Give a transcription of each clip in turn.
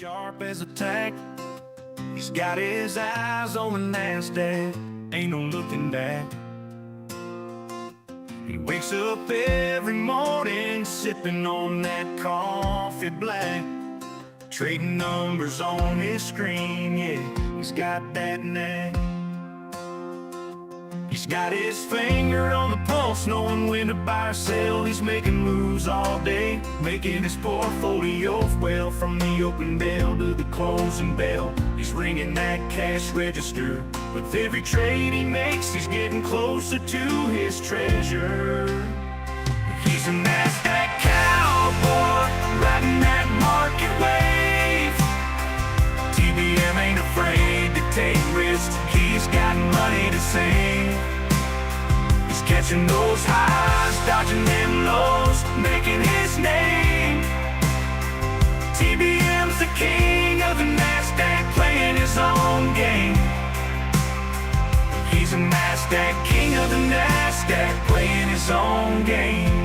Sharp as a tack, he's got his eyes on the Nasdaq, ain't no looking back. He wakes up every morning sipping on that coffee black, trading numbers on his screen, yeah, he's got that knack. He's got his finger on the pulse, knowing when to buy or sell. He's making moves all day, making his portfolio well, from the open bell to the closing bell. He's ringing that cash register. With every trade he makes, he's getting closer to his treasure. He's a Nasdaq cowboy, riding that market wave. TBM ain't afraid to take risks. He's got money to save. He's catching those highs, dodging them lows, making his name. TBM's the king of the Nasdaq, playing his own game. He's a Nasdaq, king of the Nasdaq, playing his own game.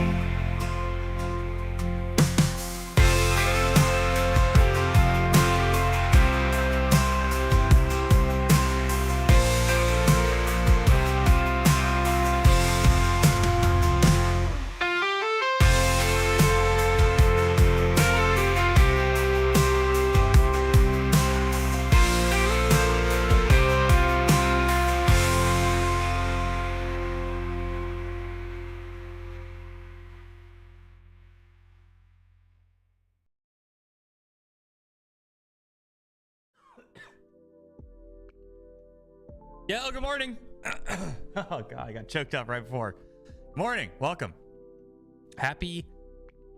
Yo, good morning. Oh god, I got choked up right before. Morning, welcome. Happy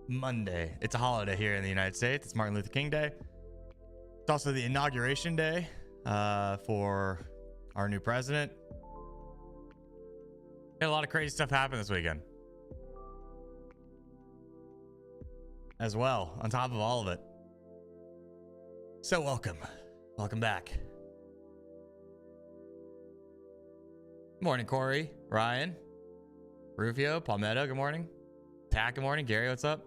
Monday. It's a holiday here in the United States. It's Martin Luther King Day. It's also the Inauguration Day for our new president. Had a lot of crazy stuff happen this weekend as well, on top of all of it. So welcome back. Morning, Corey, Ryan, Rufio, Palmetto, good morning. Pat, good morning. Gary, what's up?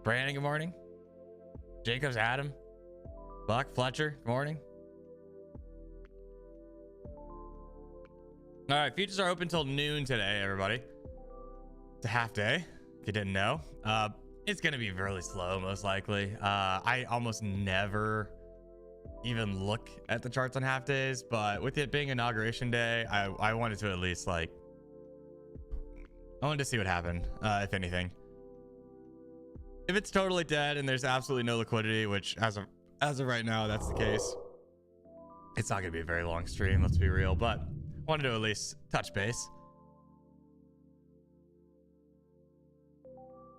Brandon, good morning. Jacobs, Adam, Buck, Fletcher, good morning. All right, futures are open till noon today, everybody. It's a half day, if you didn't know. It's going to be really slow, most likely. I almost never even look at the charts on half days, but with it being Inauguration Day, I wanted to at least I wanted to see what happened, if anything. If it's totally dead and there's absolutely no liquidity, which as of right now that's the case, it's not gonna be a very long stream, let's be real, but wanted to at least touch base.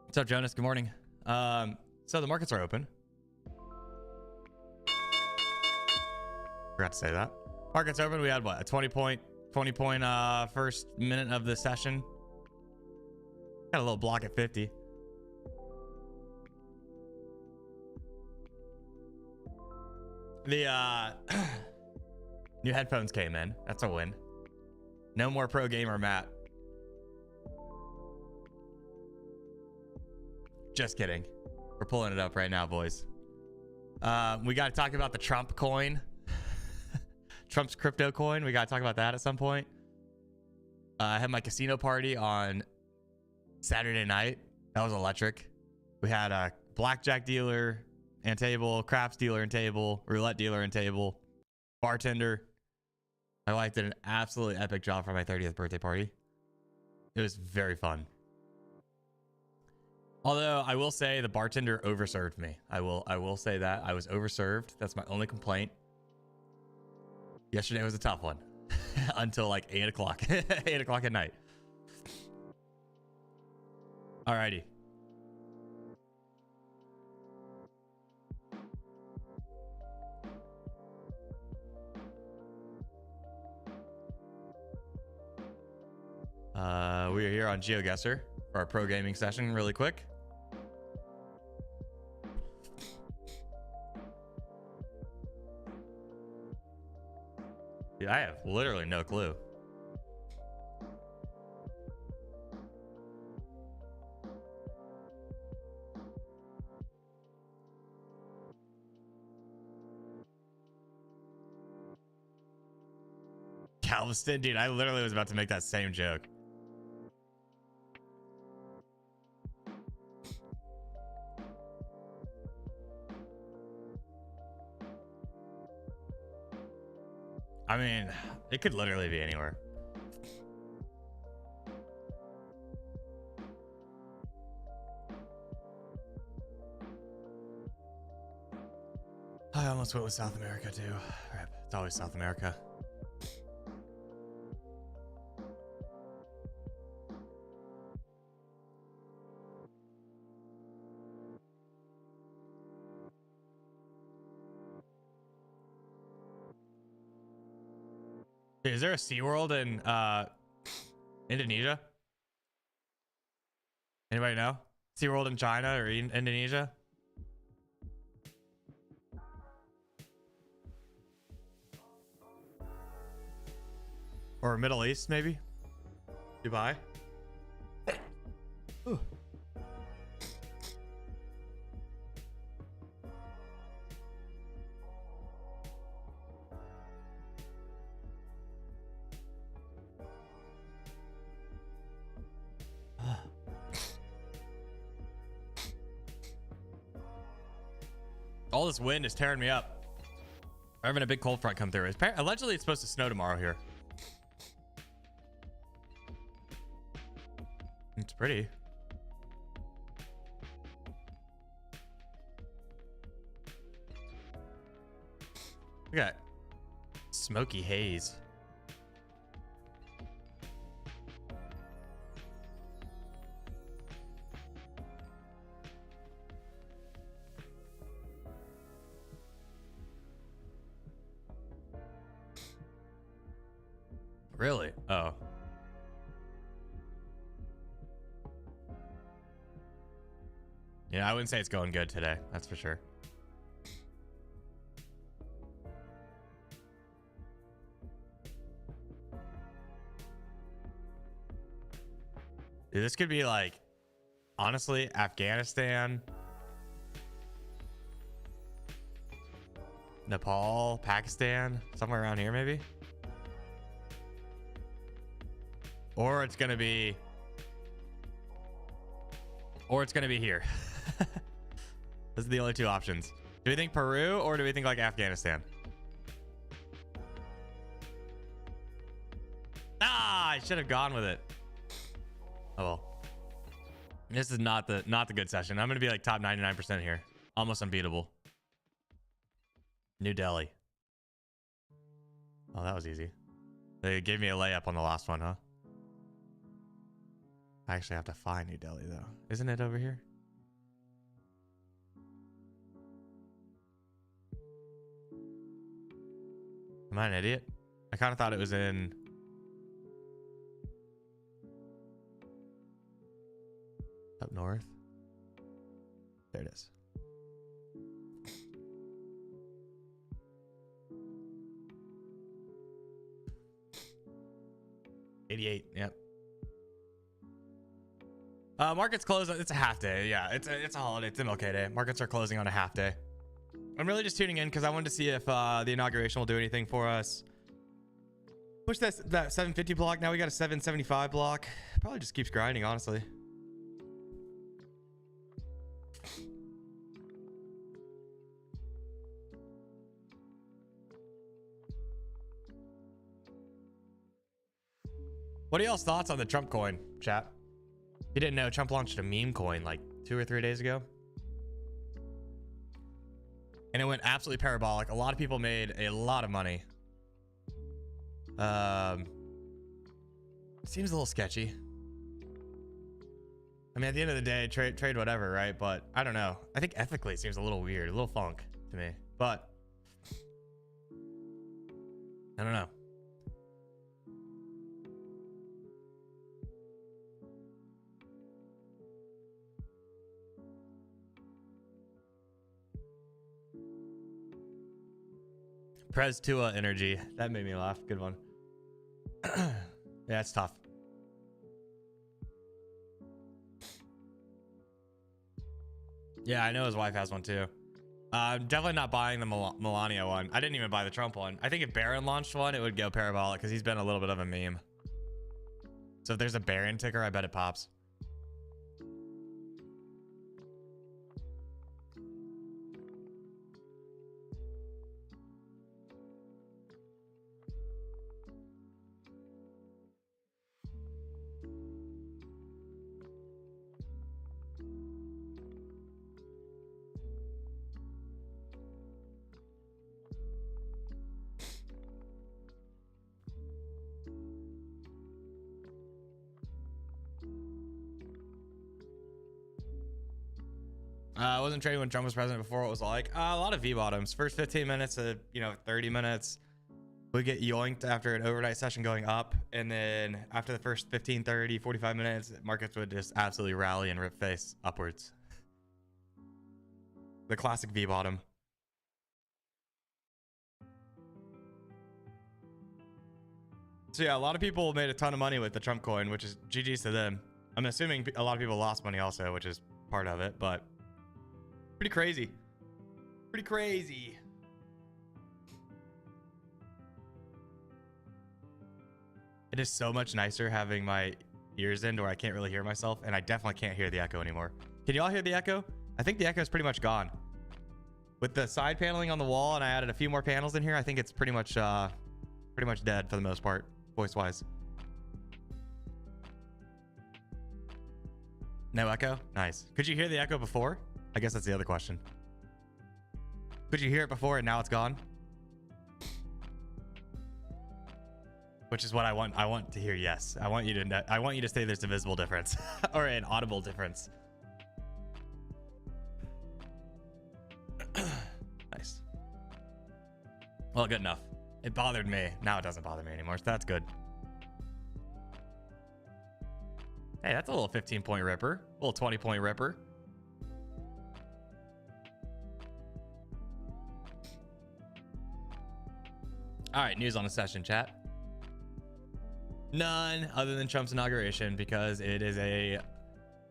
What's up, Jonas? Good morning. So the markets are open. Forgot to say that. Markets open. We had what, a 20 point first minute of the session. Got a little block at 50. The new headphones came in. That's a win. No more pro gamer Matt. Just kidding. We're pulling it up right now, boys. We got to talk about the Trump coin. Trump's crypto coin. We got to talk about that at some point. I had my casino party on Saturday night. That was electric. We had a blackjack dealer and table, craps dealer and table, roulette dealer and table, bartender. My wife did an absolutely epic job for my 30th birthday party. It was very fun. Although I will say the bartender overserved me. I will say that I was overserved. That's my only complaint. Yesterday was a tough one until like 8 o'clock, 8 o'clock at night. Alrighty. We are here on GeoGuessr for our pro gaming session really quick. Dude, I have literally no clue. Galveston, dude. I literally was about to make that same joke. I mean, it could literally be anywhere. I almost went with South America too. Rip. It's always South America. Is there a SeaWorld in Indonesia? Anybody know? SeaWorld in China or in Indonesia? Or Middle East, maybe? Dubai? Ooh. All this wind is tearing me up. We're having a big cold front come through. Allegedly, it's supposed to snow tomorrow here. It's pretty. Look at that smoky haze. Really? Oh. Yeah, I wouldn't say it's going good today. That's for sure. Dude, this could be like, honestly, Afghanistan, Nepal, Pakistan, somewhere around here maybe. Or it's gonna be here. Those are the only two options. Do we think Peru or do we think like Afghanistan? Ah, I should have gone with it. Oh well. This is not the good session. I'm gonna be like top 99% here. Almost unbeatable. New Delhi. Oh, that was easy. They gave me a layup on the last one, huh? I actually have to find New Delhi though. Isn't it over here? Am I an idiot? I kind of thought it was in... up north. There it is. $88. Yep. Markets close. It's a half day. Yeah, it's a holiday. It's MLK Day. Markets are closing on a half day. I'm really just tuning in because I wanted to see if the inauguration will do anything for us. Push that 750 block. Now we got a 775 block. Probably just keeps grinding, honestly. What are y'all's thoughts on the Trump coin, chat? You didn't know Trump launched a meme coin like 2 or 3 days ago. And it went absolutely parabolic. A lot of people made a lot of money. Seems a little sketchy. I mean, at the end of the day, trade whatever, right? But I don't know. I think ethically it seems a little weird, a little funk to me. But I don't know. Prez Tua energy. That made me laugh. Good one. Yeah, it's tough. Yeah, I know his wife has one too. Definitely not buying the Melania one. I didn't even buy the Trump one. I think if Barron launched one, it would go parabolic because he's been a little bit of a meme. So if there's a Barron ticker, I bet it pops. I wasn't trading when Trump was president before. It was like a lot of V bottoms. First 15 minutes to 30 minutes, we get yoinked after an overnight session going up, and then after the first 15, 30, 45 minutes, markets would just absolutely rally and rip face upwards. The classic V bottom. So yeah, a lot of people made a ton of money with the Trump coin, which is GG's to them. I'm assuming a lot of people lost money also, which is part of it, but pretty crazy. Pretty crazy. It is so much nicer having my ears in where I can't really hear myself, and I definitely can't hear the echo anymore. Can you all hear the echo? I think the echo is pretty much gone. With the side paneling on the wall, and I added a few more panels in here, I think it's pretty much dead for the most part, voice-wise. No echo? Nice. Could you hear the echo before? I guess that's the other question. Could you hear it before and now it's gone? Which is what I want. I want to hear yes. I want you to know, I want you to say there's a visible difference or an audible difference. Nice. Well, good enough. It bothered me. Now it doesn't bother me anymore, so that's good. Hey, that's a little 15-point ripper. A little 20-point ripper. All right, news on the session, chat. None other than Trump's inauguration because it is a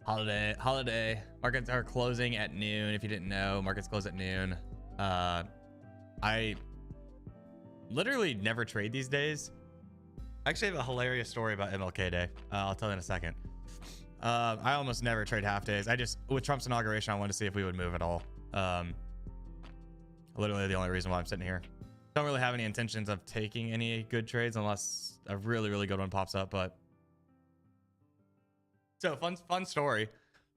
holiday. Markets are closing at noon. If you didn't know, markets close at noon. I literally never trade these days. I actually have a hilarious story about MLK Day. I'll tell you in a second. I almost never trade half days. With Trump's inauguration, I wanted to see if we would move at all. Literally the only reason why I'm sitting here. Don't really have any intentions of taking any good trades unless a really, really good one pops up. But so fun story.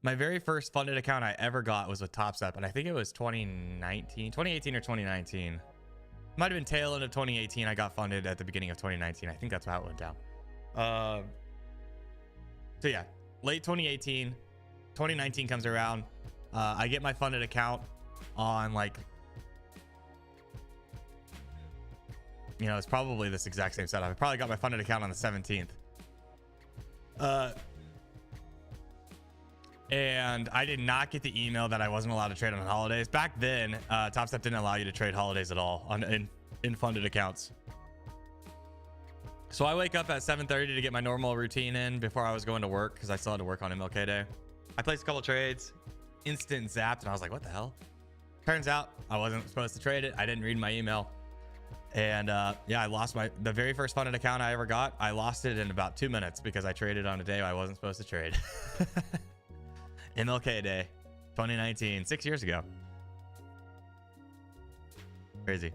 My very first funded account I ever got was with TopStep, and I think it was 2018 or 2019. Might have been tail end of 2018. I got funded at the beginning of 2019. I think that's how it went down. So yeah, late 2018, 2019 comes around. I get my funded account on like, it's probably this exact same setup. I probably got my funded account on the 17th. And I did not get the email that I wasn't allowed to trade on holidays. Back then, TopStep didn't allow you to trade holidays at all in funded accounts. So I wake up at 7:30 to get my normal routine in before I was going to work because I still had to work on MLK Day. I placed a couple trades, instant zapped, and I was like, what the hell? Turns out I wasn't supposed to trade it. I didn't read my email. And yeah, I lost the very first funded account I ever got. I lost it in about 2 minutes because I traded on a day I wasn't supposed to trade. MLK Day 2019, 6 years ago. Crazy.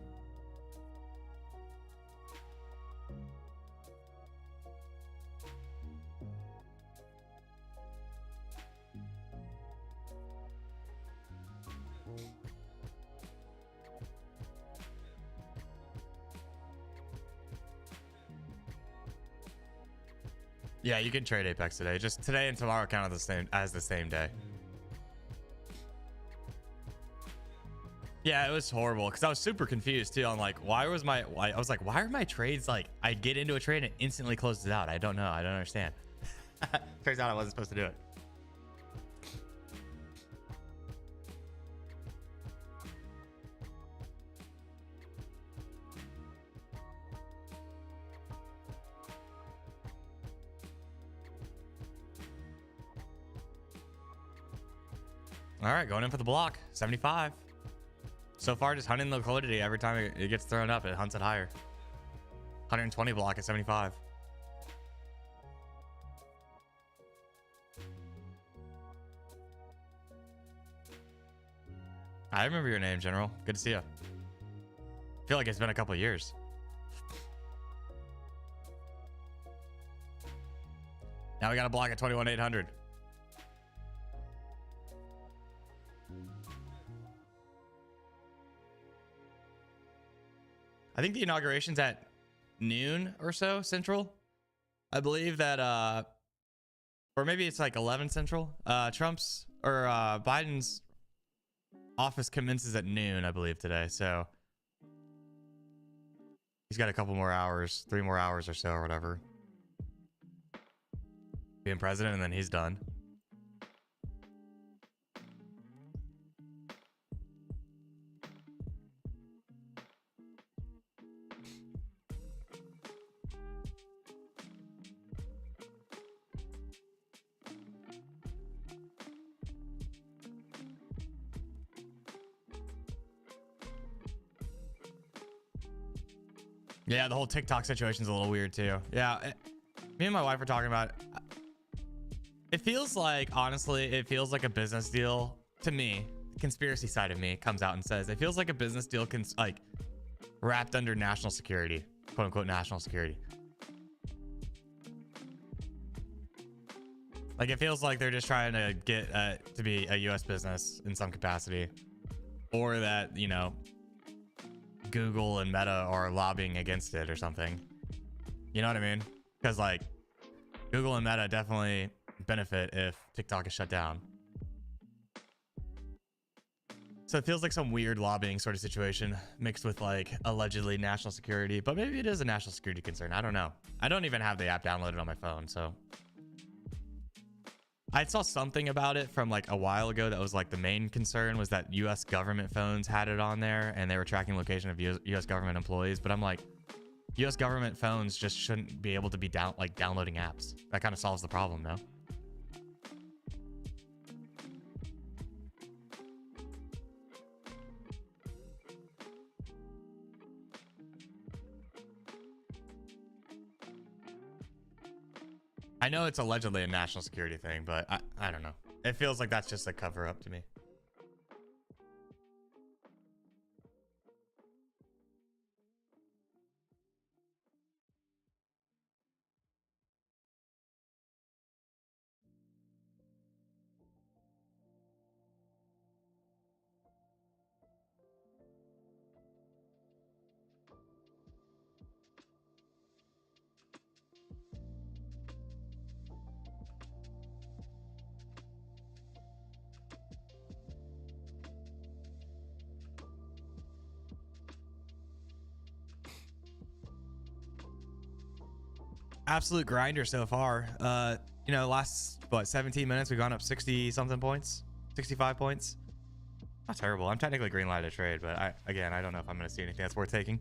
Yeah, you can trade Apex today. Just today and tomorrow count as the same day. Yeah, it was horrible because I was super confused too. I'm like, why are my trades like I get into a trade and it instantly closes out? I don't know. I don't understand. Turns out I wasn't supposed to do it. All right, going in for the block. 75. So far, just hunting liquidity. Every time it gets thrown up, it hunts it higher. 120 block at 75. I remember your name, General. Good to see you. I feel like it's been a couple of years. Now we got a block at 21,800. I think the inauguration's at noon or so Central. I believe that, or maybe it's like 11 Central. Trump's or Biden's office commences at noon, I believe, today. So he's got a couple more hours, 3 more hours or so, or whatever, being president, and then he's done. Yeah, the whole TikTok situation's a little weird too. Yeah, me and my wife were talking about it. It feels like, honestly, it feels like a business deal to me. The conspiracy side of me comes out and says it feels like a business deal like wrapped under national security, quote unquote national security. Like it feels like they're just trying to get to be a US business in some capacity, or that, you know, Google and Meta are lobbying against it or something. You know what I mean? Because like Google and Meta definitely benefit if TikTok is shut down. So it feels like some weird lobbying sort of situation mixed with like allegedly national security, but maybe it is a national security concern. I don't know. I don't even have the app downloaded on my phone, so I saw something about it from like a while ago that was like the main concern was that US government phones had it on there and they were tracking location of US government employees. But I'm like, US government phones just shouldn't be able to be downloading apps. That kind of solves the problem, no? I know it's allegedly a national security thing, but I don't know. It feels like that's just a cover up to me. Absolute grinder so far. You know, last what 17 minutes we've gone up 60 something points, 65 points. Not terrible. I'm technically green light to trade, but I don't know if I'm going to see anything that's worth taking.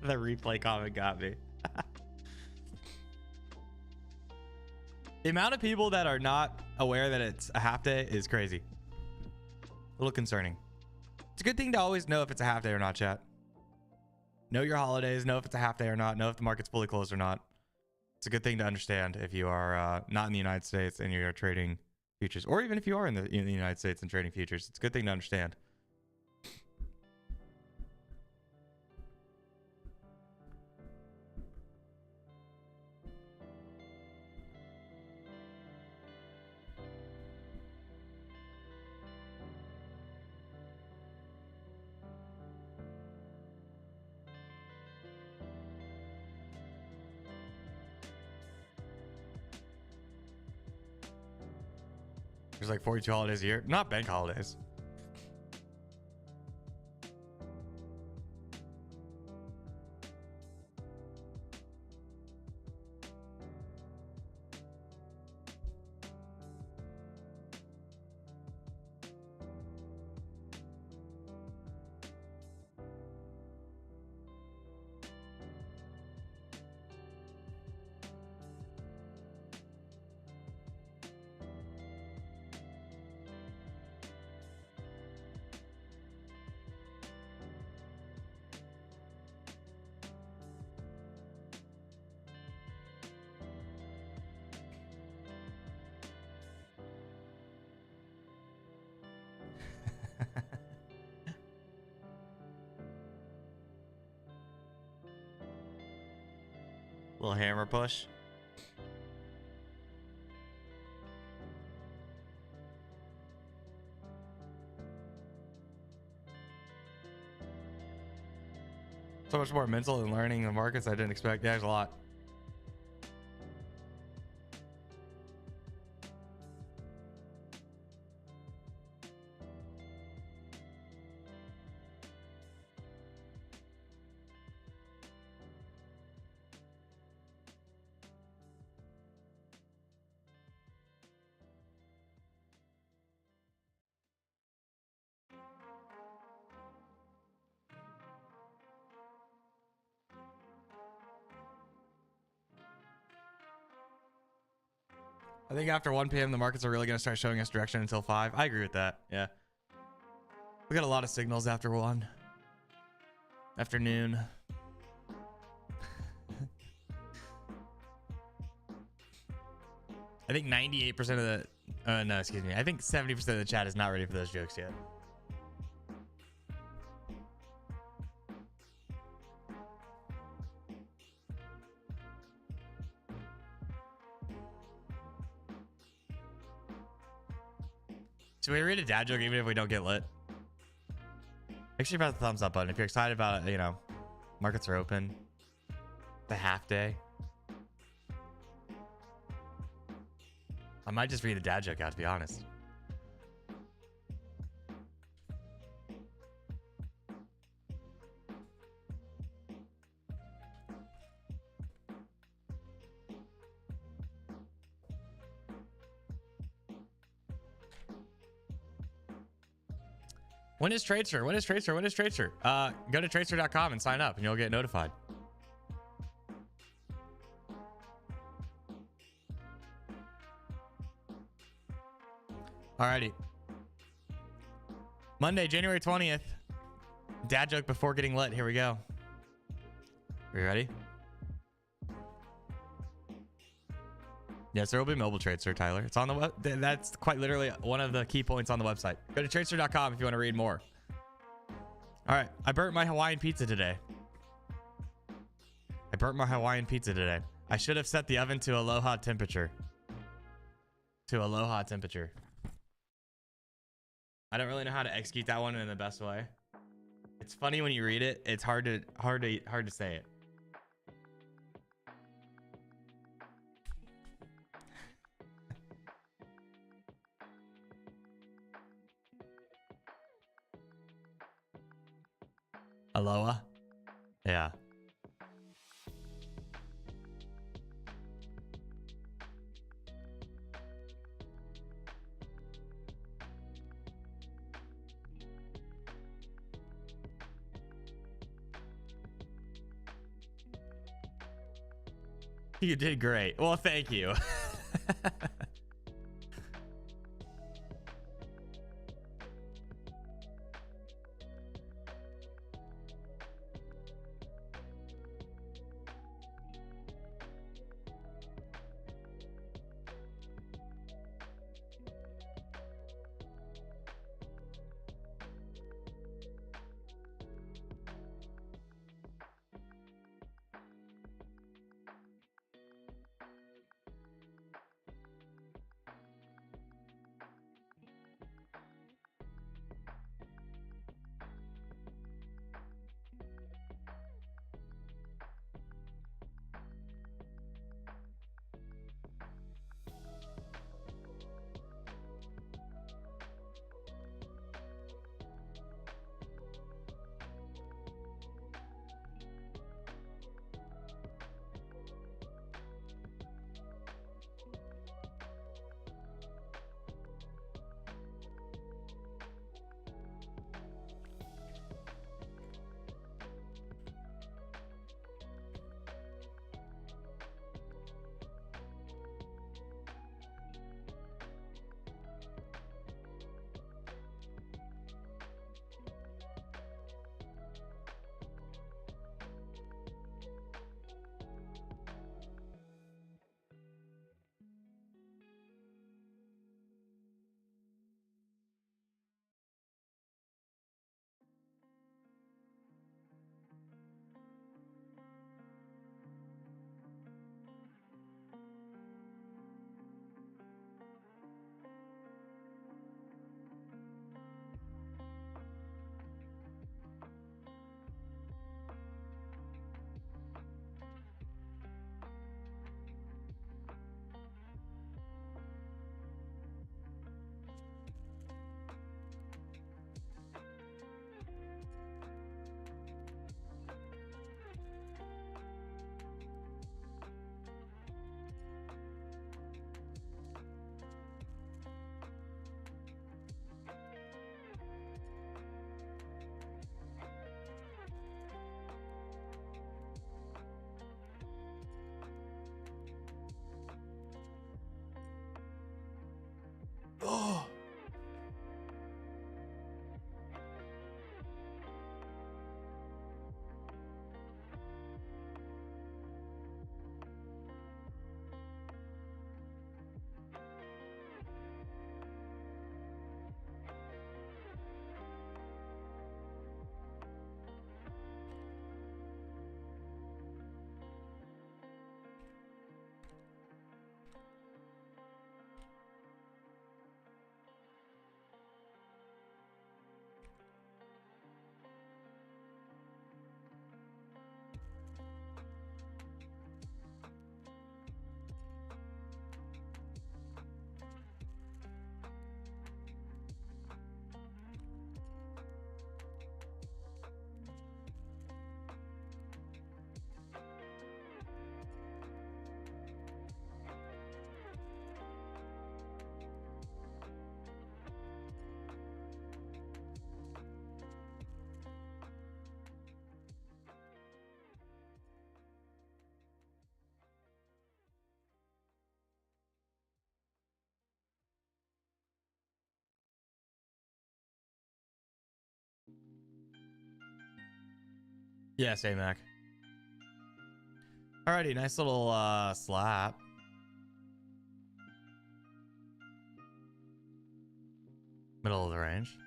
The replay comment got me. The amount of people that are not aware that it's a half day is crazy. A little concerning. It's a good thing to always know if it's a half day or not, chat. Know your holidays, know if it's a half day or not, know if the market's fully closed or not. It's a good thing to understand if you are not in the United States and you're trading futures, or even if you are in the United States and trading futures. It's a good thing to understand. There's like 42 holidays a year. Not bank holidays. Little hammer push. So much more mental than learning the markets I didn't expect. Yeah, there's a lot. I think after 1 p.m. the markets are really going to start showing us direction until 5. I agree with that. Yeah. We got a lot of signals after 1. Afternoon. I think 98% of the... no, excuse me. I think 70% of the chat is not ready for those jokes yet. Should we read a dad joke even if we don't get lit? Make sure you press the thumbs up button if you're excited about it. You know, markets are open. The half day. I might just read a dad joke out, to be honest. When is Tracer? When is Tracer? When is Tracer? Go to tracer.com and sign up and you'll get notified. Alrighty. Monday, January 20th. Dad joke before getting lit. Here we go. Are you ready? Yes, there will be mobile trades, Sir Tyler. It's on the web. That's quite literally one of the key points on the website. Go to tracer.com if you want to read more. All right. I burnt my Hawaiian pizza today. I should have set the oven to aloha temperature. I don't really know how to execute that one in the best way. It's funny when you read it. It's hard to say it. Aloha? Yeah. You did great. Well, thank you. Yeah, same Mac. Alrighty, nice little slap. Middle of the range.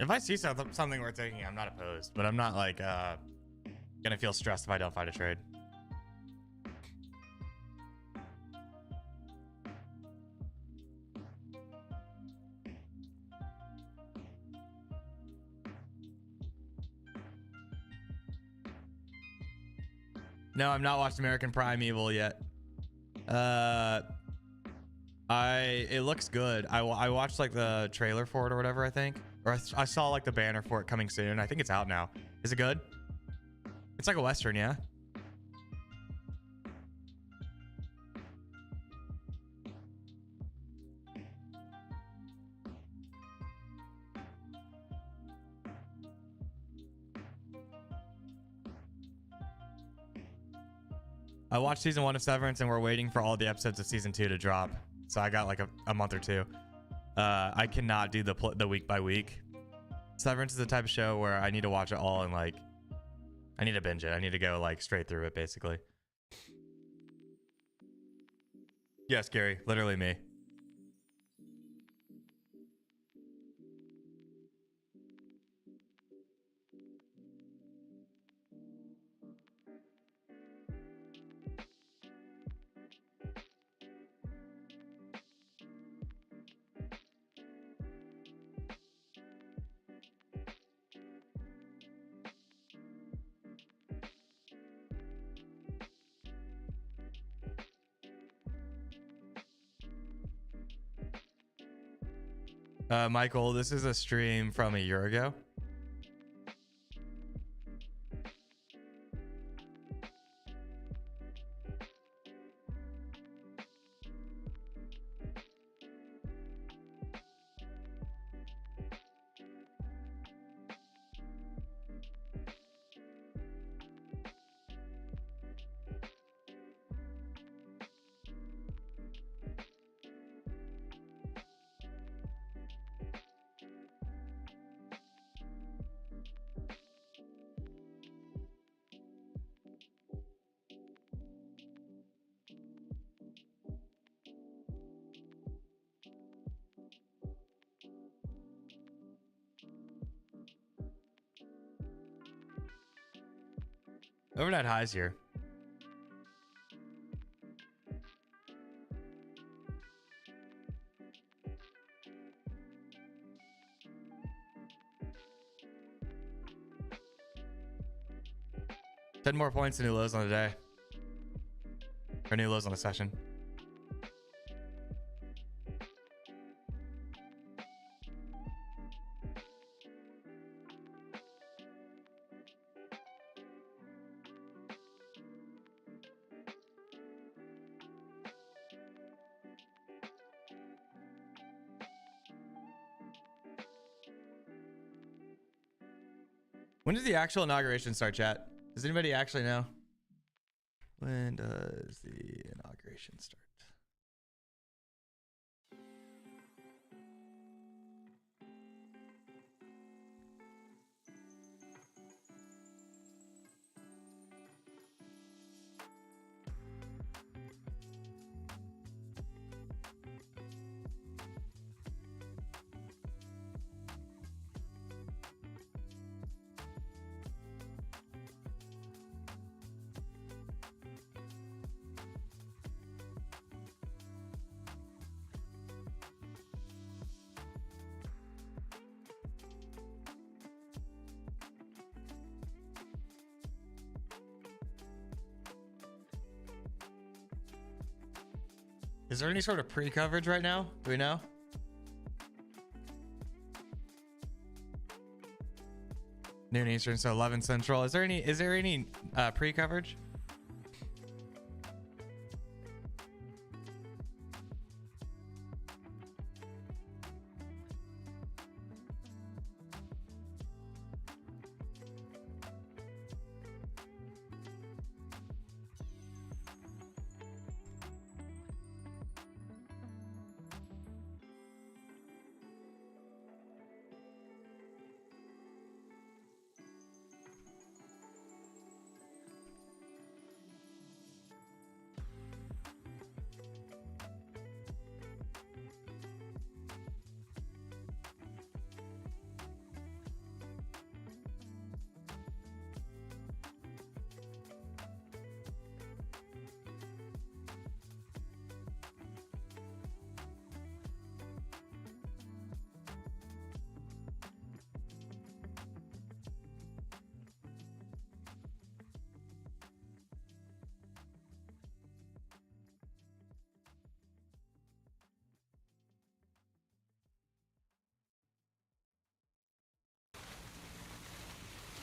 If I see something worth taking, I'm not opposed, but I'm not like gonna feel stressed if I don't find a trade. No, I'm not watched American Primeval yet. It looks good. I watched like the trailer for it or whatever, I think. Or I saw like the banner for it coming soon. I think it's out now. Is it good? It's like a Western, yeah? I watched season 1 of Severance and we're waiting for all the episodes of season 2 to drop. So I got like a month or two. I cannot do the week by week. Severance is the type of show where I need to watch it all and like I need to binge it. I need to go like straight through it basically. Yes, Gary, literally me. Michael, this is a stream from a year ago. Overnight highs here. Ten more points to new lows on the day. Or new lows on the session. When does the actual inauguration start, chat? Does anybody actually know? When does the inauguration start? Is there any sort of pre-coverage right now? Do we know? Noon Eastern, so 11 Central. Is there any pre-coverage?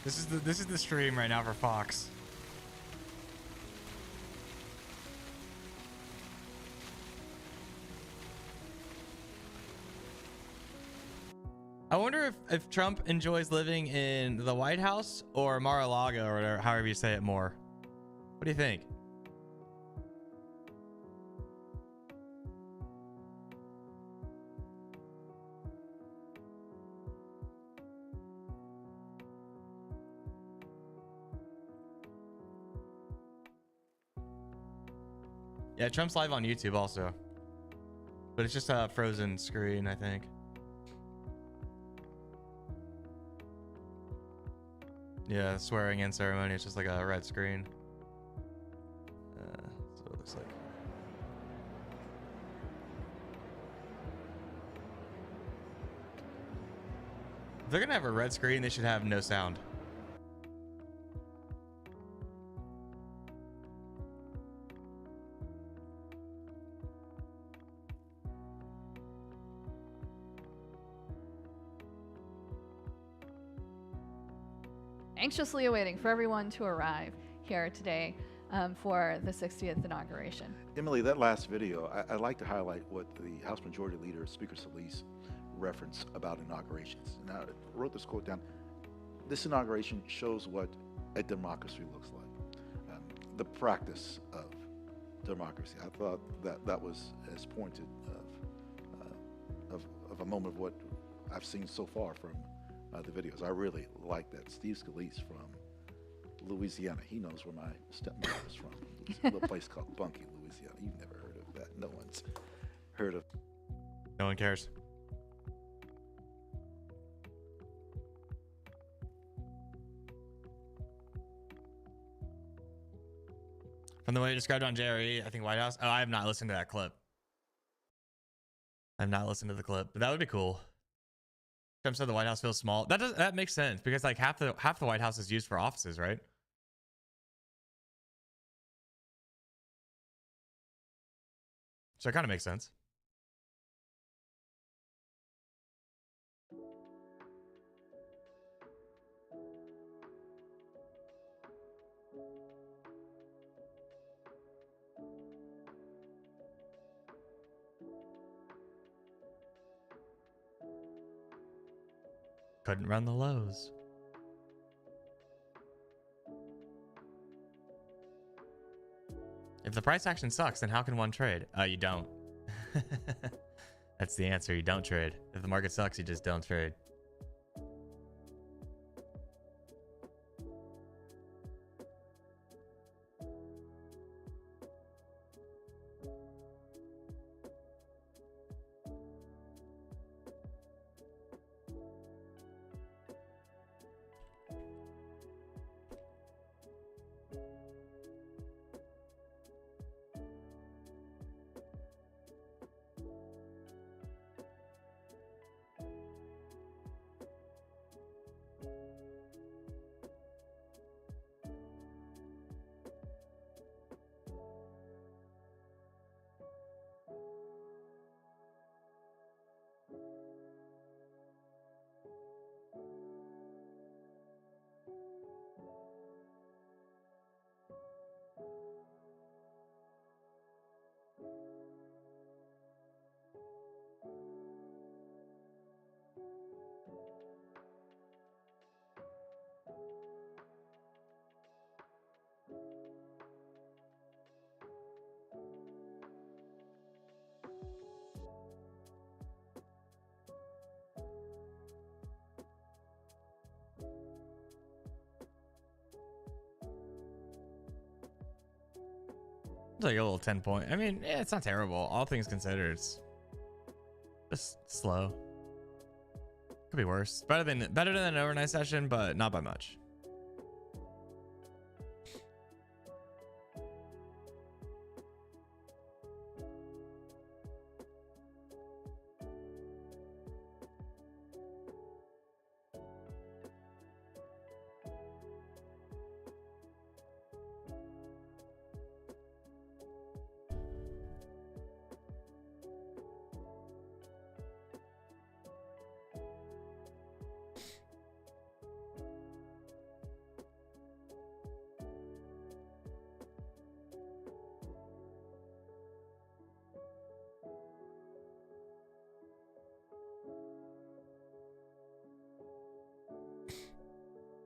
This is the stream right now for Fox. I wonder if Trump enjoys living in the White House or Mar-a-Lago or whatever, however you say it more. What do you think? Yeah, Trump's live on YouTube also. But it's just a frozen screen, I think. Yeah, swearing in ceremony. It's just like a red screen. That's what it looks like. If they're gonna have a red screen, they should have no sound. Anxiously awaiting for everyone to arrive here today for the 60th inauguration. Emily, that last video, I'd like to highlight what the House Majority Leader, Speaker Solis, referenced about inaugurations. Now, I wrote this quote down. This inauguration shows what a democracy looks like, the practice of democracy. I thought that was as pointed of a moment of what I've seen so far from the videos. I really like that. Steve Scalise from Louisiana. He knows where my stepmother is from. It's a little place called Bunkie, Louisiana. You've never heard of that. No one's heard of. No one cares. From the way you described on JRE, I think White House. Oh, I have not listened to that clip. I've not listened to the clip, but that would be cool. Trump said the White House feels small. That makes sense because like half the White House is used for offices, right? So it kind of makes sense. Couldn't run the lows. If the price action sucks, then how can one trade? You don't. That's the answer. You don't trade. If the market sucks, you just don't trade. It's like a little 10-point. I mean, yeah, it's not terrible. All things considered, it's just slow. Could be worse. Better than an overnight session, but not by much.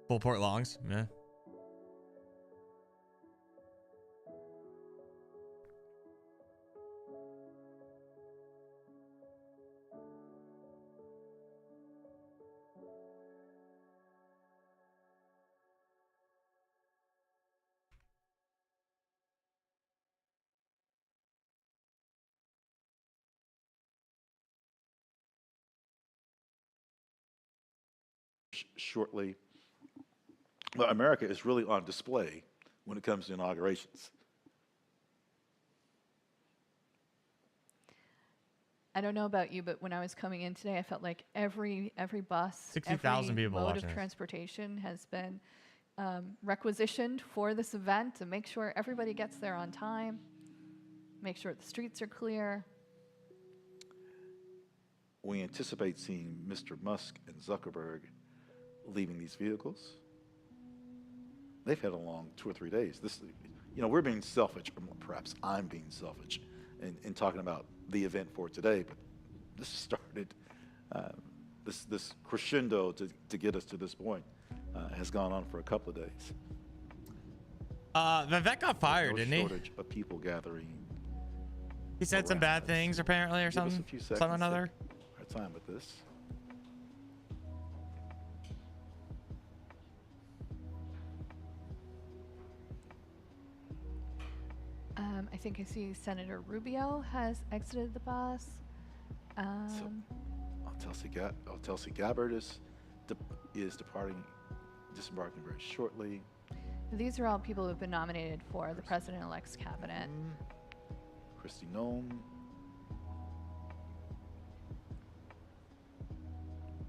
Full port longs, yeah. Shortly. Well, America is really on display when it comes to inaugurations. I don't know about you, but when I was coming in today, I felt like every bus, 60,000 every people mode watching of this. transportation has been requisitioned for this event to make sure everybody gets there on time, make sure the streets are clear. We anticipate seeing Mr. Musk and Zuckerberg leaving these vehicles. They've had a long 2 or 3 days. This, we're being selfish, or perhaps I'm being selfish in talking about the event for today, but this started, this crescendo to get us to this point has gone on for a couple of days. Vivek got fired, No didn't he? shortage of people gathering. He said some around bad us. things, apparently, or Give us a something. few seconds Something or to another. our time with this. I think I see Senator Rubio has exited the bus. Tulsi Gabbard is departing, disembarking very shortly. These are all people who have been nominated for the president-elect's cabinet. Kristi Noem.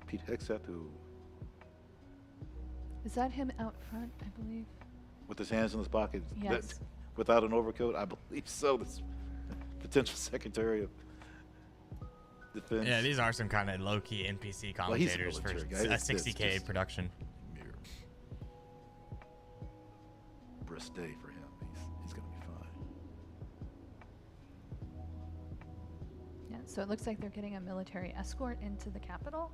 Pete Hegseth, who, Is that him out front, I believe? with his hands in his pocket, Yes. without an overcoat, I believe so. This potential Secretary of Defense. Yeah, these are some kind of low-key NPC Well, he's a commentators for military guy. a It's 60K just production. mere brisk day for him. He's going to be fine. Yeah, so it looks like they're getting a military escort into the Capitol.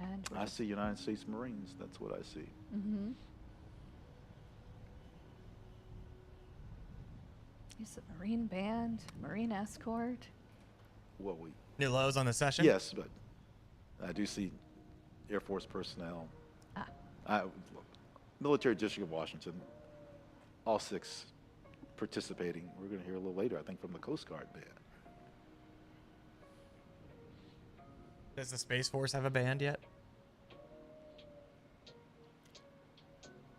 And I see United States Marines. That's what I see. Mm-hmm. He's a Marine band, Marine escort. What we New lows on the session. Yes, but I do see Air Force personnel. Military District of Washington, all 6 participating. We're going to hear a little later, I think, from the Coast Guard band. Does the Space Force have a band yet?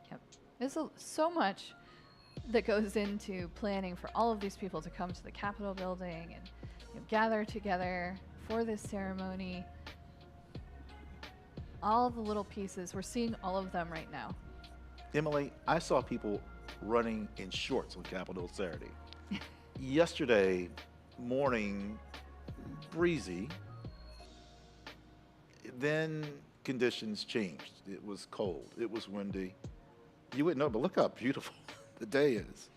Yep. There's so much that goes into planning for all of these people to come to the Capitol building and gather together for this ceremony. All the little pieces, we're seeing all of them right now. Emily, I saw people running in shorts on Capitol Saturday. Yesterday morning, breezy. Then conditions changed. It was cold. It was windy. You wouldn't know, but look how beautiful the day is.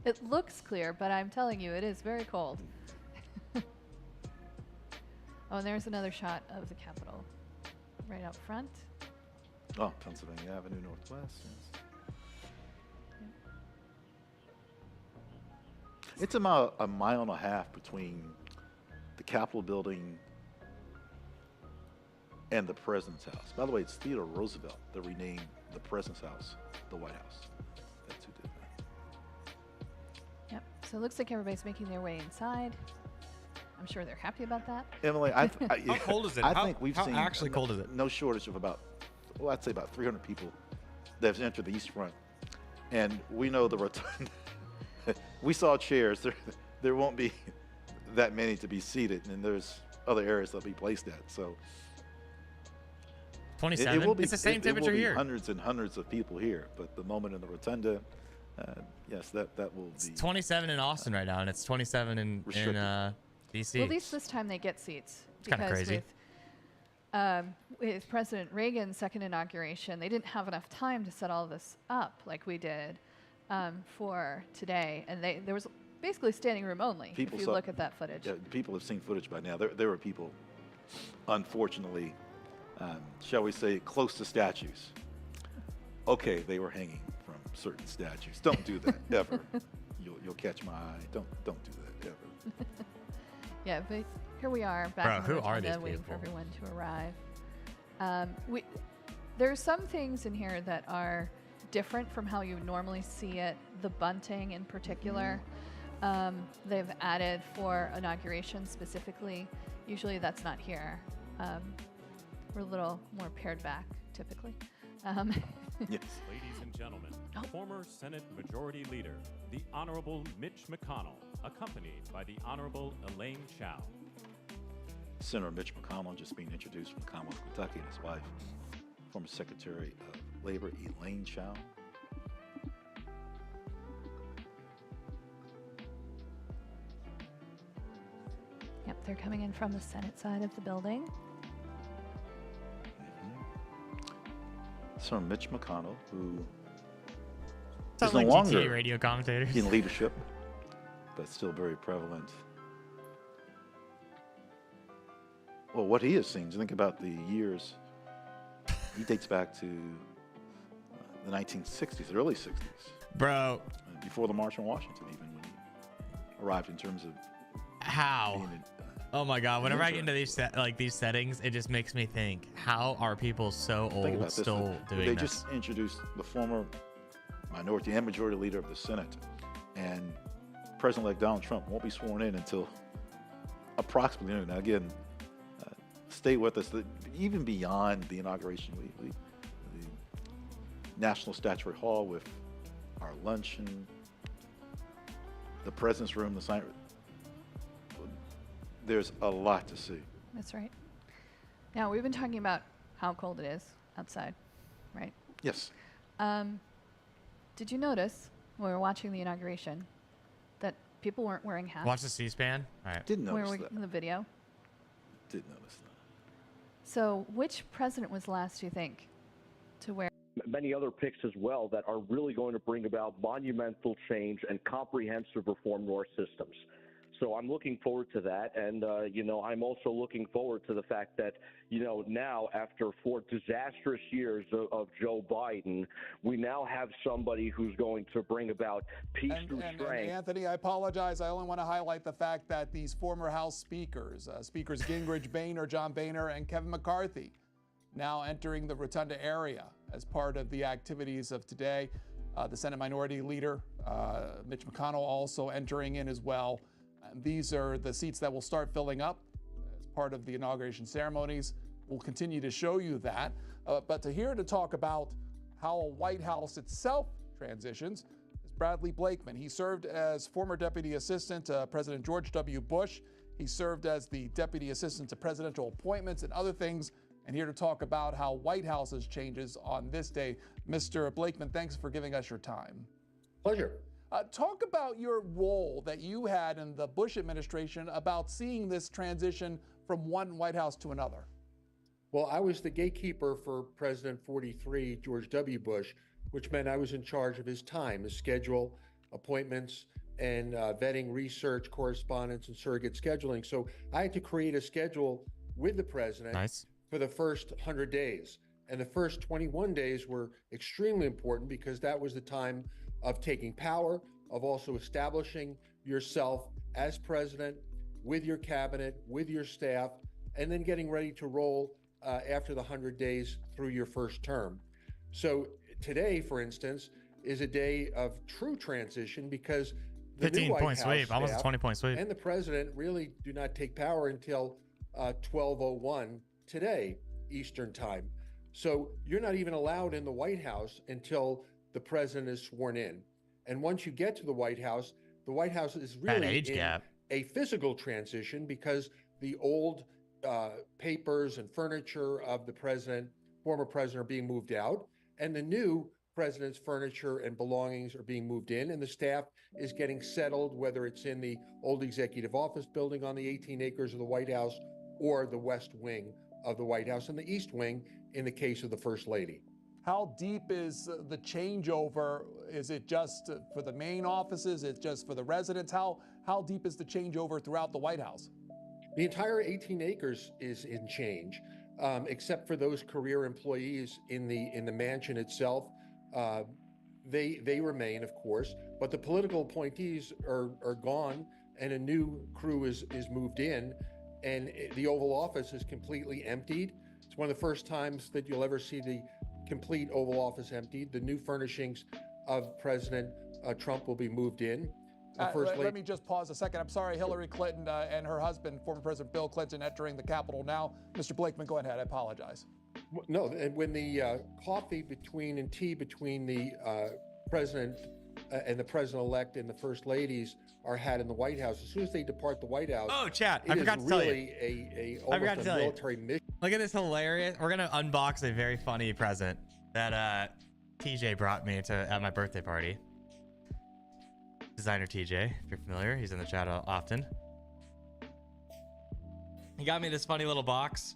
It looks clear, but I'm telling you, it is very cold. Oh, and there's another shot of the Capitol right up front. Oh, Pennsylvania Avenue Northwest. Yes. It's about a mile and a half between the Capitol building and the President's House. By the way, it's Theodore Roosevelt that renamed the President's House the White House. That's who did that. Yep. So it looks like everybody's making their way inside. I'm sure they're happy about that. Emily, How cold is it? I think we've how seen actually cold is it? no shortage of about, well, I'd say about 300 people that have entered the East Front. And we know the rotunda. We saw chairs. There won't be that many to be seated, and there's other areas they'll be placed at. So 27. it will be, it's the same it temperature will be here. hundreds and hundreds of people here, but the moment in the rotunda, yes, that will be. It's 27 in Austin right now, and it's 27 in DC. Well, at least this time they get seats. It's kinda crazy. With President Reagan's second inauguration, they didn't have enough time to set all this up like we did for today, and there was basically standing room only. People if you saw- look at that footage. Yeah, people have seen footage by now. There were people, unfortunately, shall we say, close to statues. Okay, they were hanging from certain statues. Don't do that ever. You'll catch my eye. Don't do that ever. Yeah, but here we are back Bro, in the who are rotunda these waiting for people? everyone to arrive. There's some things in here that are different from how you would normally see it. The bunting in particular, they've added for inauguration specifically. Usually that's not here. We're a little more pared back typically. Yes. Ladies and gentlemen, former Senate Majority Leader, the Honorable Mitch McConnell, accompanied by the Honorable Elaine Chao. Senator Mitch McConnell just being introduced from Commonwealth, Kentucky, and his wife, former Secretary of Labor, Elaine Chao. Yep, they're coming in from the Senate side of the building. Senator Mitch McConnell, who Sounds is no like longer GTA radio commentators. in leadership, but still very prevalent. Well, what he has seen, think about the years, he dates back to the 1960s, the early 60s, Bro, before the March on Washington, even when he arrived in terms of how? being in, Oh my God! Whenever I get intern. into these settings, it just makes me think: how are people so Think old about this. still doing They this? just introduced the former minority and majority leader of the Senate, and President-elect Donald Trump won't be sworn in until approximately noon. Now, again, stay with us. Even beyond the inauguration, the National Statuary Hall with our luncheon, the President's Room, the Senate. There's a lot to see. That's right. Now, we've been talking about how cold it is outside, right? Yes. Did you notice when we were watching the inauguration that people weren't wearing hats? Watch the C-SPAN. All right. Didn't when notice we were that. in the video. Did notice that. So, which president was last, do you think, to wear? Many other picks as well that are really going to bring about monumental change and comprehensive reform to our systems. So I'm looking forward to that. And, I'm also looking forward to the fact that, now after 4 disastrous years of Joe Biden, we now have somebody who's going to bring about peace through And strength. Anthony, I apologize. I only want to highlight the fact that these former House speakers, Speakers Gingrich, Boehner, John Boehner, and Kevin McCarthy, now entering the Rotunda area as part of the activities of today. The Senate Minority Leader, Mitch McConnell, also entering in as well. And these are the seats that will start filling up as part of the inauguration ceremonies. We'll continue to show you that. But to talk about how a White House itself transitions is Bradley Blakeman. He served as former Deputy Assistant to President George W. Bush. He served as the Deputy Assistant to Presidential Appointments and other things. And here to talk about how White House's changes on this day. Mr. Blakeman, thanks for giving us your time. Pleasure. Talk about your role that you had in the Bush administration about seeing this transition from one White House to another. Well, I was the gatekeeper for President 43, George W. Bush, which meant I was in charge of his time, his schedule, appointments, and vetting research, correspondence, and surrogate scheduling. So I had to create a schedule with the president Nice. for the first 100 days. And the first 21 days were extremely important because that was the time of taking power, of also establishing yourself as president with your cabinet, with your staff, and then getting ready to roll after the 100 days through your first term. So today, for instance, is a day of true transition because the new 15 White point House sweep, almost a staff 20 point sweep. and the president really do not take power until 12:01 today, Eastern time. So you're not even allowed in the White House until the president is sworn in. And once you get to the White House is That really age in gap. a physical transition because the old papers and furniture of the president, former president, are being moved out, and the new president's furniture and belongings are being moved in, and the staff is getting settled, whether it's in the old executive office building on the 18 acres of the White House or the West Wing of the White House and the East Wing in the case of the First Lady. How deep is the changeover? Is it just for the main offices? Is it just for the residents? How deep is the changeover throughout the White House? The entire 18 acres is in change, except for those career employees in the mansion itself. They remain, of course, but the political appointees are gone, and a new crew is moved in, and the Oval Office is completely emptied. It's one of the first times that you'll ever see the complete Oval Office emptied. The new furnishings of President Trump will be moved in. Let me just pause a second. I'm sorry, Hillary Clinton and her husband, former President Bill Clinton, entering the Capitol now. Mr. Blakeman, go ahead. I apologize. No, when the coffee and tea between the president and the president-elect and the first ladies are had in the White House, as soon as they depart the White House, oh, chat, I forgot to tell you. Almost a military mission. Look at this hilarious. We're gonna unbox a very funny present that TJ brought me at my birthday party. Designer TJ, if you're familiar, he's in the chat often. He got me this funny little box.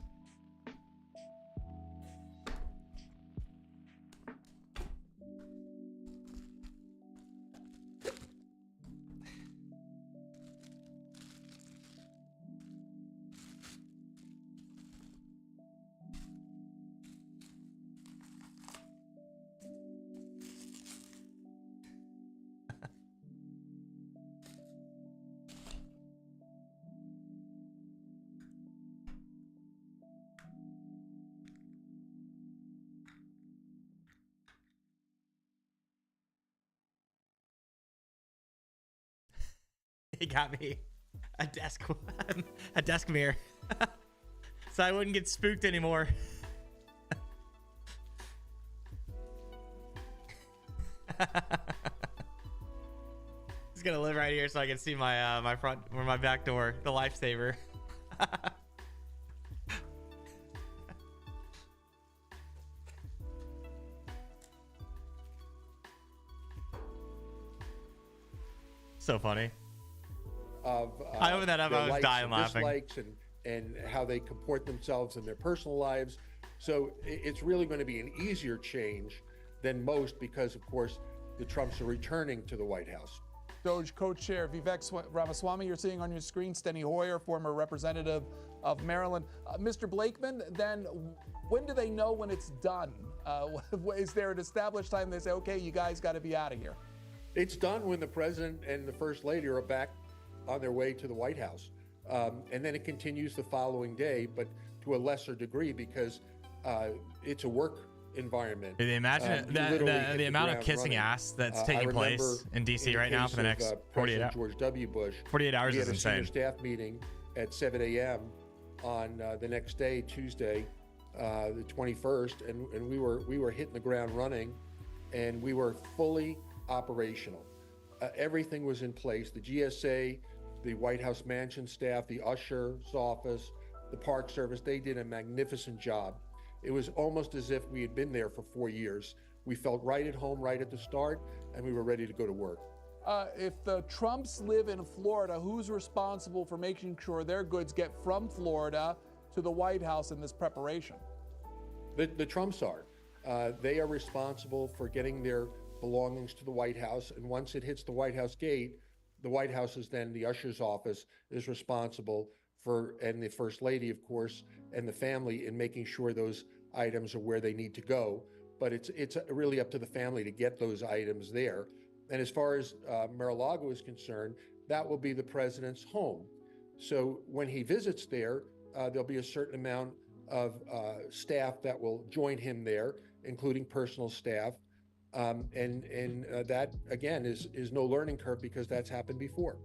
He got me a desk mirror so I wouldn't get spooked anymore. He's gonna live right here so I can see my my front or my back door, the lifesaver. So funny. I opened that up, I was dying laughing. Dislikes and how they comport themselves in their personal lives. So it's really going to be an easier change than most because, of course, the Trumps are returning to the White House. Doge co-chair Vivek Ramaswamy, you're seeing on your screen, Steny Hoyer, former representative of Maryland. Mr. Blakeman, then when do they know when it's done? Is there an established time they say, okay, you guys got to be out of here? It's done when the president and the first lady are back on their way to the White House. And then it continues the following day, but to a lesser degree because it's a work environment. Imagine the amount of kissing running. Ass that's taking place in DC right now for the next 48 hours. George W. Bush. 48 hours is insane. We had a senior staff meeting at 7 a.m. on the next day, Tuesday, the 21st, and we were hitting the ground running, and we were fully operational. Everything was in place. The GSA, the White House mansion staff, the usher's office, the Park Service, they did a magnificent job. It was almost as if we had been there for 4 years. We felt right at home, right at the start, and we were ready to go to work. If the Trumps live in Florida, who's responsible for making sure their goods get from Florida to the White House in this preparation? The Trumps are. They are responsible for getting their belongings to the White House, and once it hits the White House gate, the White House is then, the usher's office is responsible for, and the First Lady, of course, and the family in making sure those items are where they need to go. But it's really up to the family to get those items there. And as far as Mar-a-Lago is concerned, that will be the president's home. So when he visits there, there'll be a certain amount of staff that will join him there, including personal staff. That, again, is no learning curve because that's happened before.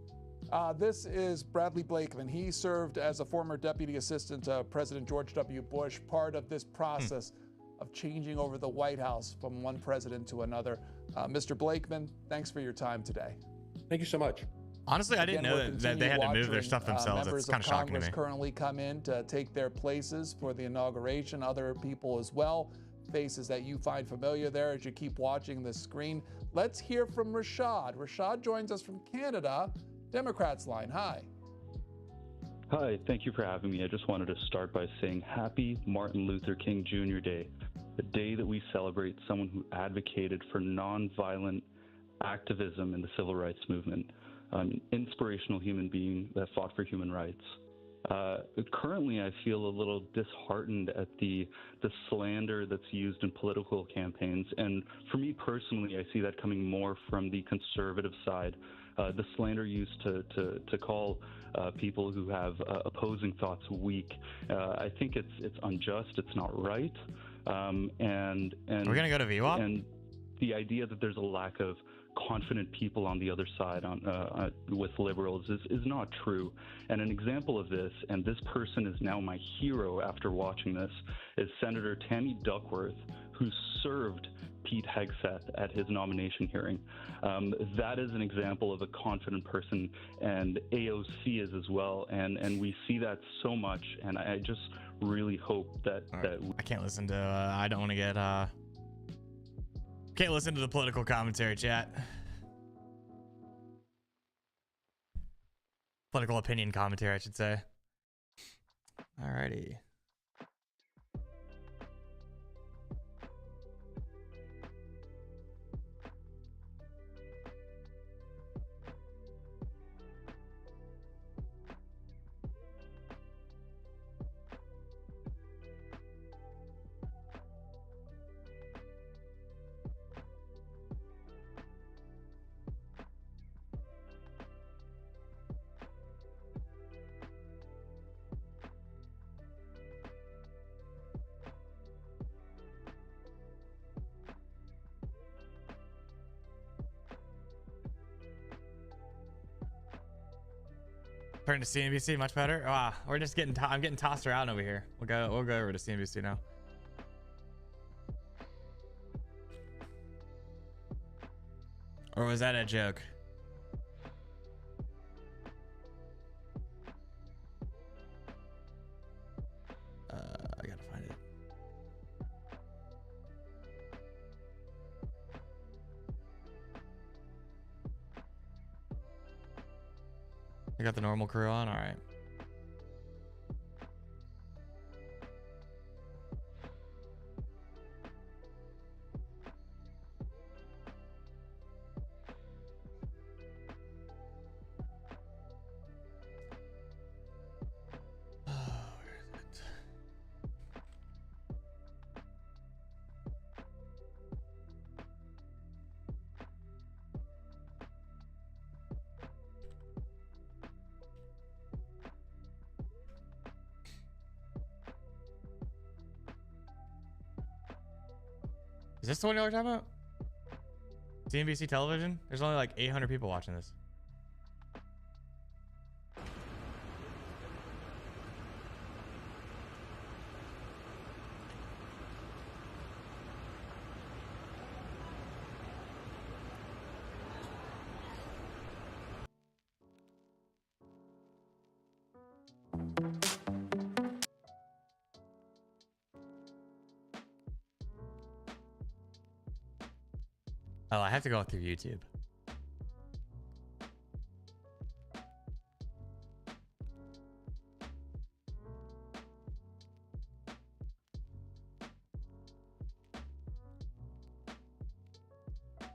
This is Bradley Blakeman. He served as a former deputy assistant to President George W. Bush, part of this process of changing over the White House from one president to another. Mr. Blakeman, thanks for your time today. Thank you so much. Honestly, I didn't know that they had to move their stuff themselves. It's kind of shocking to me. Members of Congress currently come in to take their places for the inauguration. Other people as well. Faces that you find familiar there as you keep watching the screen. Let's hear from Rashad. Rashad joins us from Canada. Democrats line, hi. Hi, thank you for having me. I just wanted to start by saying happy Martin Luther King Jr. Day, a day that we celebrate someone who advocated for nonviolent activism in the civil rights movement, an inspirational human being that fought for human rights. Currently, I feel a little disheartened at the slander that's used in political campaigns. And for me personally, I see that coming more from the conservative side. The slander used to call people who have opposing thoughts weak. I think it's unjust. It's not right. And we're gonna go to VWAP? And the idea that there's a lack of confident people on the other side with liberals is not true. And an example of this, and this person is now my hero after watching this, is Senator Tammy Duckworth, who served Pete Hegseth at his nomination hearing. That is an example of a confident person, and AOC is as well. And we see that so much, and I just really hope that... I can't listen to, I don't want to get... Can't listen to the political commentary, chat. Political opinion commentary, I should say. Alrighty. Turn to CNBC, much better. Wow, we're just getting. I'm getting tossed around over here. We'll go over to CNBC now. Or was that a joke? I gotta find it. I got the normal crew on. All right. Is this the one you're talking about? CNBC television? There's only like 800 people watching this. Oh, I have to go through YouTube.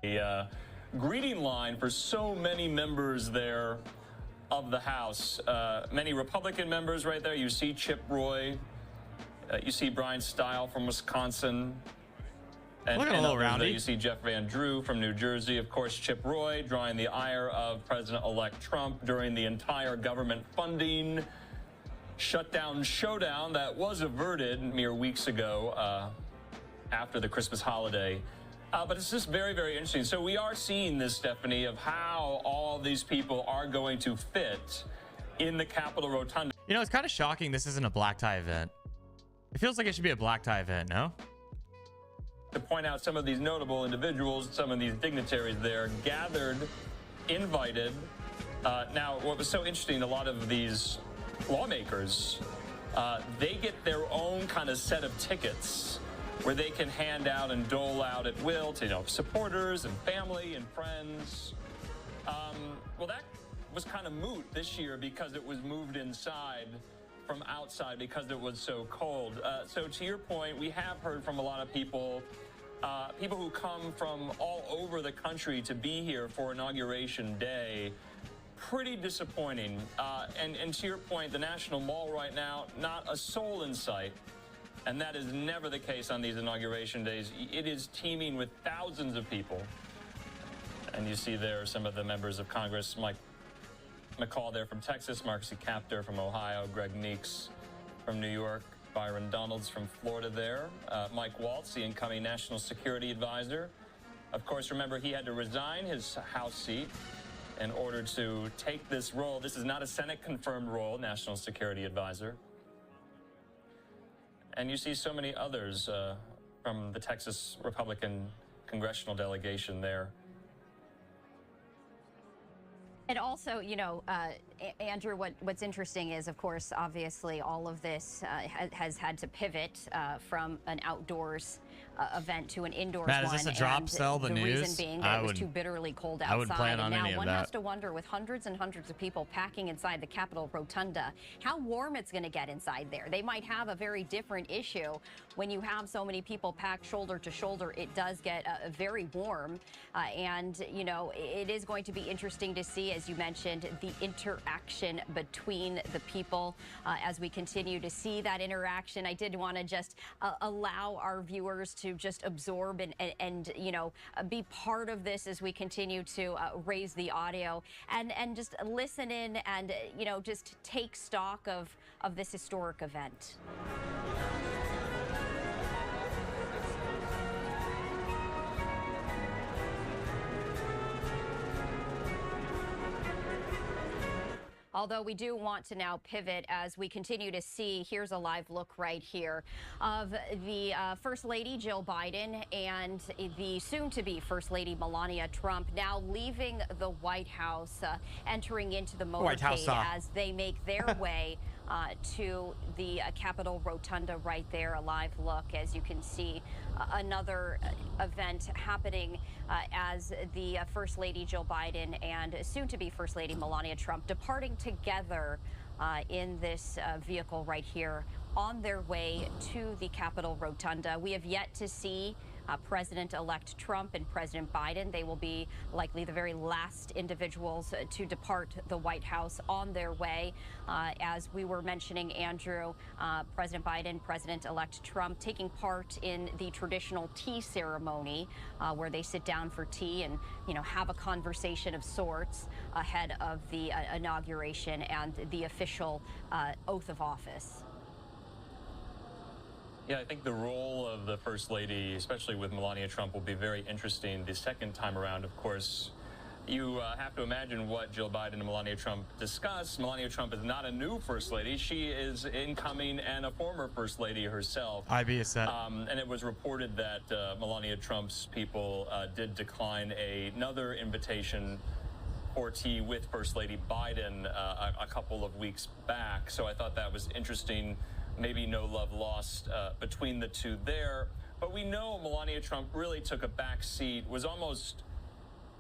A greeting line for so many members there of the House. Many Republican members right there. You see Chip Roy. You see Brian Stile from Wisconsin. And Looking a little rowdy. You see Jeff Van Drew from New Jersey. Of course, Chip Roy drawing the ire of President-elect Trump during the entire government funding shutdown showdown that was averted mere weeks ago after the Christmas holiday. But it's just very, very interesting. So we are seeing this, Stephanie, of how all these people are going to fit in the Capitol Rotunda. You know, it's kind of shocking this isn't a black tie event. It feels like it should be a black tie event, no? To point out some of these notable individuals, some of these dignitaries there gathered, invited. Now, what was so interesting, a lot of these lawmakers, they get their own kind of set of tickets where they can hand out and dole out at will to, you know, supporters and family and friends. Well, that was kind of moot this year because it was moved inside from outside because it was so cold. So to your point, we have heard from a lot of people, people who come from all over the country to be here for Inauguration Day. Pretty disappointing. And to your point, the National Mall right now, not a soul in sight. And that is never the case on these inauguration days. It is teeming with thousands of people. And you see there some of the members of Congress, Mike McCall there from Texas, Marcy Kaptur from Ohio, Greg Meeks from New York, Byron Donalds from Florida there, Mike Waltz, the incoming National Security Advisor. Of course, remember, he had to resign his House seat in order to take this role. This is not a Senate-confirmed role, National Security Advisor. And you see so many others from the Texas Republican congressional delegation there. And also, you know, Andrew, what's interesting is, of course, obviously all of this has had to pivot from an outdoors event to an indoors one. Matt, is this a drop cell, the news? Reason being that it was too bitterly cold outside. I wouldn't plan on and now any of one that. has to wonder, with hundreds and hundreds of people packing inside the Capitol Rotunda, how warm it's going to get inside there. They might have a very different issue when you have so many people packed shoulder to shoulder. It does get very warm, and you know, it is going to be interesting to see, as you mentioned, the interaction between the people as we continue to see that interaction. I did want to just allow our viewers to just absorb and you know, be part of this as we continue to raise the audio and just listen in and you know, just take stock of this historic event. Although we do want to now pivot as we continue to see, here's a live look right here of the First Lady Jill Biden and the soon-to-be First Lady Melania Trump now leaving the White House, entering into the motorcade as they make their way to the Capitol Rotunda right there. A live look, as you can see, another event happening as the First Lady Jill Biden and soon-to-be First Lady Melania Trump departing together in this vehicle right here on their way to the Capitol Rotunda. We have yet to see President-elect Trump and President Biden. They will be likely the very last individuals to depart the White House on their way. As we were mentioning, Andrew, President Biden, President-elect Trump taking part in the traditional tea ceremony where they sit down for tea and, you know, have a conversation of sorts ahead of the inauguration and the official oath of office. Yeah, I think the role of the First Lady, especially with Melania Trump, will be very interesting the second time around. Of course, you have to imagine what Jill Biden and Melania Trump discuss. Melania Trump is not a new First Lady. She is incoming and a former First Lady herself. I'd be a set. And it was reported that Melania Trump's people did decline another invitation for tea with First Lady Biden a couple of weeks back. So I thought that was interesting. Maybe no love lost between the two there. But we know Melania Trump really took a back seat, was almost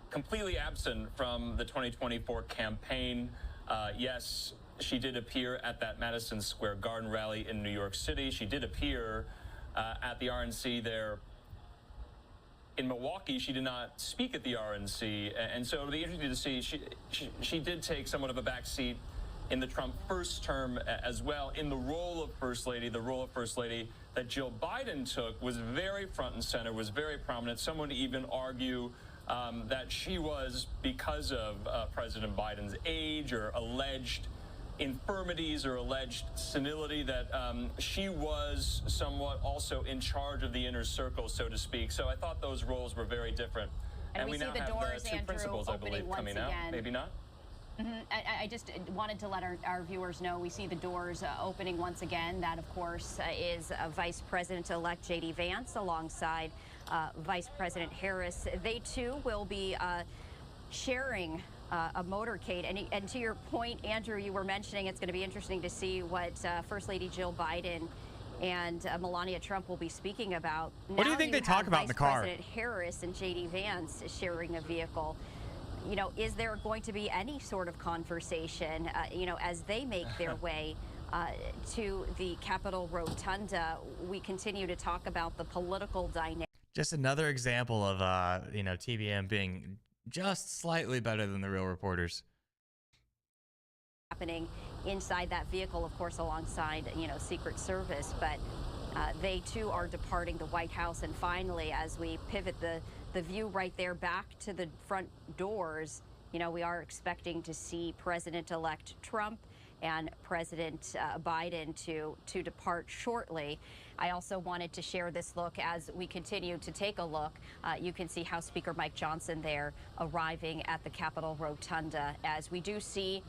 completely absent from the 2024 campaign. Yes, she did appear at that Madison Square Garden rally in New York City. She did appear at the RNC there in Milwaukee. She did not speak at the RNC. And so it'll be interesting to see. She did take somewhat of a back seat in the Trump first term as well. In the role of First Lady, the role of First Lady that Jill Biden took was very front and center, was very prominent. Some would even argue that she was, because of President Biden's age or alleged infirmities or alleged senility, that she was somewhat also in charge of the inner circle, so to speak. So I thought those roles were very different. And we now see the have doors, the two Andrew, principals, I believe, opening once coming out. again. Maybe not? I just wanted to let our viewers know we see the doors opening once again. That, of course, is Vice President-elect J.D. Vance alongside Vice President Harris. They, too, will be sharing a motorcade. And to your point, Andrew, you were mentioning it's going to be interesting to see what First Lady Jill Biden and Melania Trump will be speaking about. What do you think they talk about in the car? Vice President Harris and J.D. Vance sharing a vehicle. You know, is there going to be any sort of conversation, you know, as they make their way to the Capitol Rotunda? We continue to talk about the political dynamic. Just another example of, you know, TBM being just slightly better than the real reporters. Happening inside that vehicle, of course, alongside, you know, Secret Service, but they too are departing the White House. And finally, as we pivot the view right there back to the front doors, you know, we are expecting to see President-elect Trump and President Biden to depart shortly. I also wanted to share this look as we continue to take a look. You can see House Speaker Mike Johnson there arriving at the Capitol Rotunda as we do see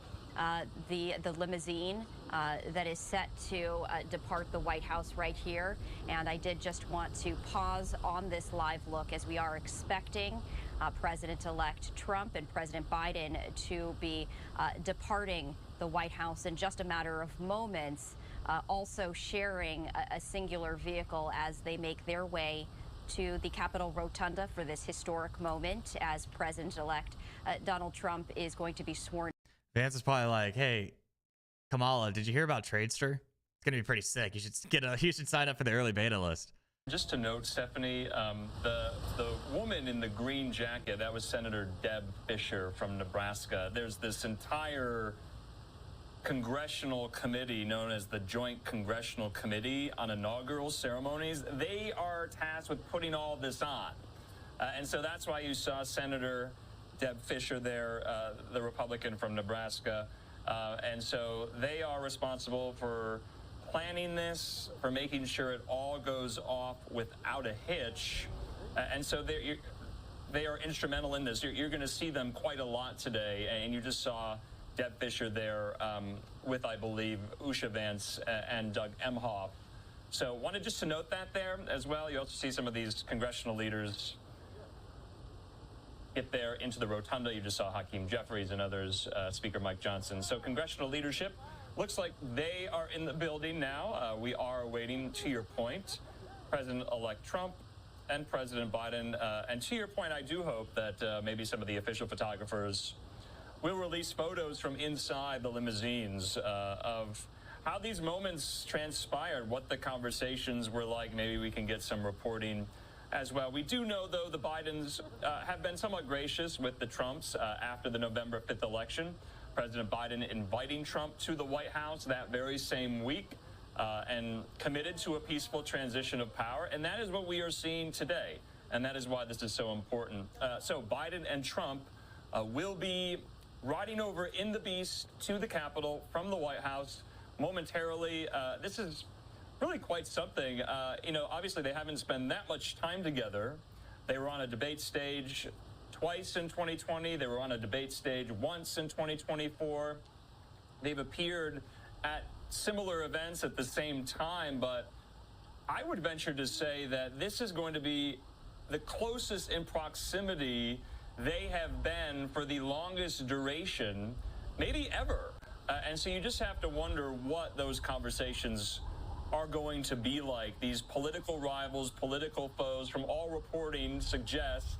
the limousine that is set to depart the White House right here. And I did just want to pause on this live look as we are expecting President-elect Trump and President Biden to be departing the White House in just a matter of moments, also sharing a singular vehicle as they make their way to the Capitol Rotunda for this historic moment as President-elect Donald Trump is going to be sworn. Vance is probably like, "Hey, Kamala, did you hear about Tradester? It's gonna be pretty sick. You should sign up for the early beta list." Just to note, Stephanie, the woman in the green jacket, that was Senator Deb Fischer from Nebraska. There's this entire congressional committee known as the Joint Congressional Committee on Inaugural Ceremonies. They are tasked with putting all this on. And so that's why you saw Senator Deb Fischer there, the Republican from Nebraska. And so they are responsible for planning this, for making sure it all goes off without a hitch. And so they are instrumental in this. You're going to see them quite a lot today. And you just saw Deb Fischer there with, I believe, Usha Vance and Doug Emhoff. So wanted just to note that there as well. You also see some of these congressional leaders get there into the rotunda. You just saw Hakeem Jeffries and others, Speaker Mike Johnson. So congressional leadership looks like they are in the building now. We are waiting, to your point, President-elect Trump and President Biden. And to your point, I do hope that maybe some of the official photographers will release photos from inside the limousines of how these moments transpired, what the conversations were like. Maybe we can get some reporting as well. We do know, though, the Bidens have been somewhat gracious with the Trumps after the November 5th election. President Biden inviting Trump to the White House that very same week and committed to a peaceful transition of power. And that is what we are seeing today. And that is why this is so important. So Biden and Trump will be riding over in the Beast to the Capitol from the White House momentarily. This is really quite something. You know, obviously they haven't spent that much time together. They were on a debate stage twice in 2020. They were on a debate stage once in 2024. They've appeared at similar events at the same time, but I would venture to say that this is going to be the closest in proximity they have been for the longest duration, maybe ever. And so you just have to wonder what those conversations are going to be like. These political rivals, political foes, from all reporting suggests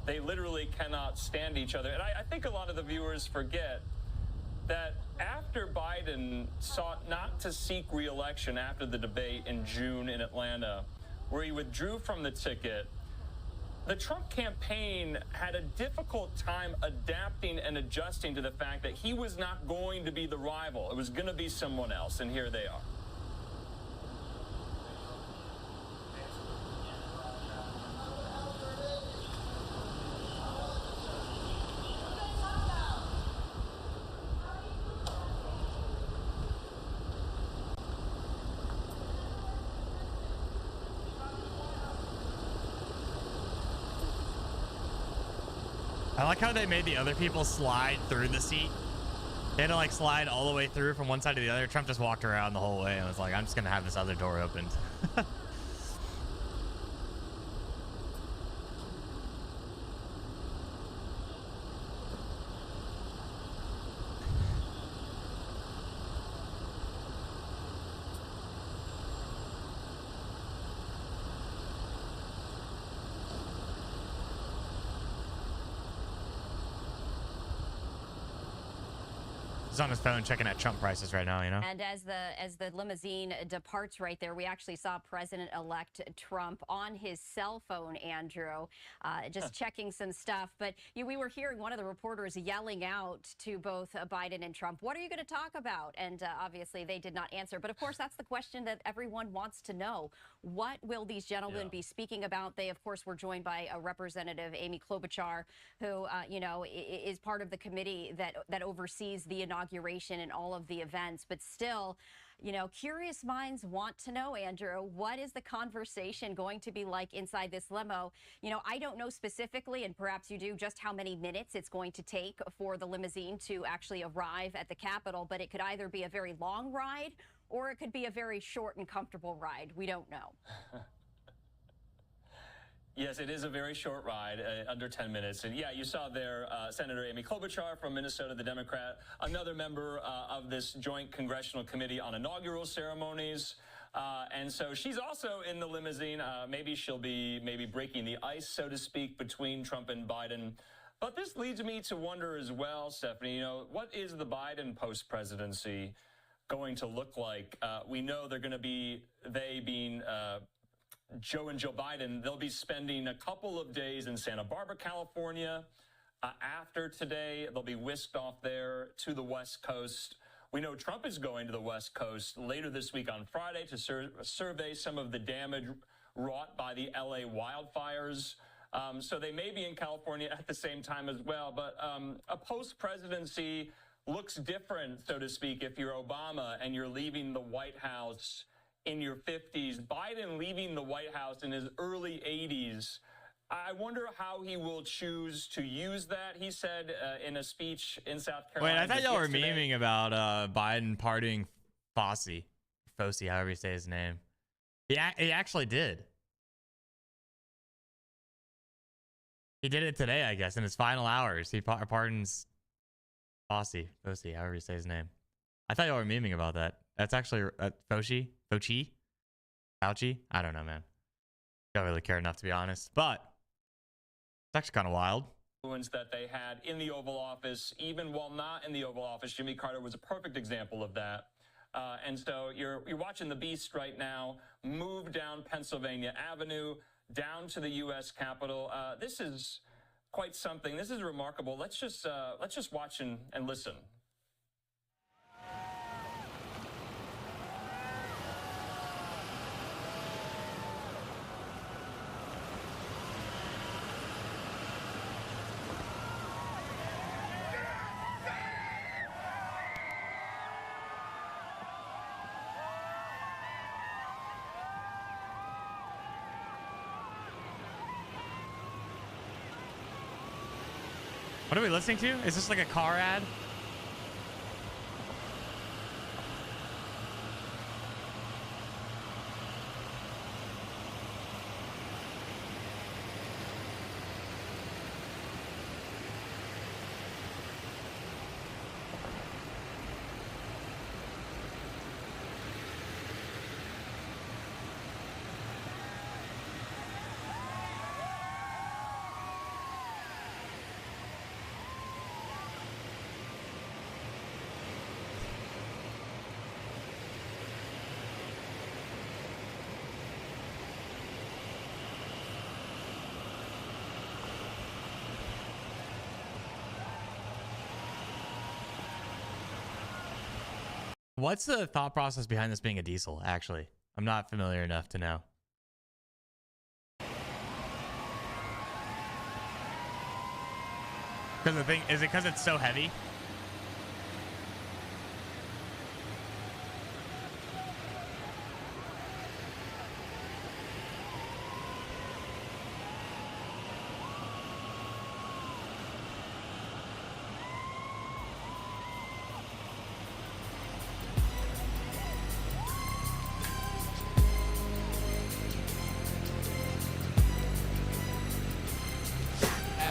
they literally cannot stand each other. And I think a lot of the viewers forget that after Biden sought not to seek re-election after the debate in June in Atlanta, where he withdrew from the ticket, the Trump campaign had a difficult time adapting and adjusting to the fact that he was not going to be the rival. It was going to be someone else, and here they are. I like how they made the other people slide through the seat. They had to like slide all the way through from one side to the other. Trump just walked around the whole way and was like, I'm just gonna have this other door opened. He's on his phone checking at Trump prices right now, you know? And as the limousine departs right there, we actually saw President-elect Trump on his cell phone, Andrew, just checking some stuff. But we were hearing one of the reporters yelling out to both Biden and Trump, what are you going to talk about? And obviously they did not answer. But of course, that's the question that everyone wants to know. What will these gentlemen be speaking about? They, of course, were joined by Representative Amy Klobuchar, who, you know, is part of the committee that oversees the inauguration and all of the events. But still, you know, curious minds want to know, Andrew, what is the conversation going to be like inside this limo? You know, I don't know specifically, and perhaps you do, just how many minutes it's going to take for the limousine to actually arrive at the Capitol, but it could either be a very long ride or it could be a very short and comfortable ride. We don't know. Yes, it is a very short ride, under 10 minutes. And yeah, you saw there Senator Amy Klobuchar from Minnesota, the Democrat, another member of this joint congressional committee on inaugural ceremonies. And so she's also in the limousine. Maybe she'll be breaking the ice, so to speak, between Trump and Biden. But this leads me to wonder as well, Stephanie, you know, what is the Biden post-presidency going to look like? We know they're going to be, they being Joe and Joe Biden, they'll be spending a couple of days in Santa Barbara, California. After today, they'll be whisked off there to the West Coast. We know Trump is going to the West Coast later this week on Friday to survey some of the damage wrought by the LA wildfires. So they may be in California at the same time as well. But a post-presidency looks different, so to speak, if you're Obama and you're leaving the White House in your 50s. Biden leaving the White House in his early 80s. I wonder how he will choose to use that. He said in a speech in South Carolina. Wait, I thought y'all were memeing about Biden pardoning Fossey, however you say his name. He actually did. He did it today, I guess, in his final hours. He pardons Fossey, however you say his name. I thought y'all were memeing about that. That's actually Fauci? I don't know, man. Don't really care enough, to be honest. But it's actually kind of wild. Influence that they had in the Oval Office, even while not in the Oval Office. Jimmy Carter was a perfect example of that. And so you're watching the beast right now move down Pennsylvania Avenue, down to the U.S. Capitol. This is quite something. This is remarkable. Let's just watch and listen. What are we listening to? Is this like a car ad? What's the thought process behind this being a diesel, actually? I'm not familiar enough to know. Because the thing, is it because it's so heavy?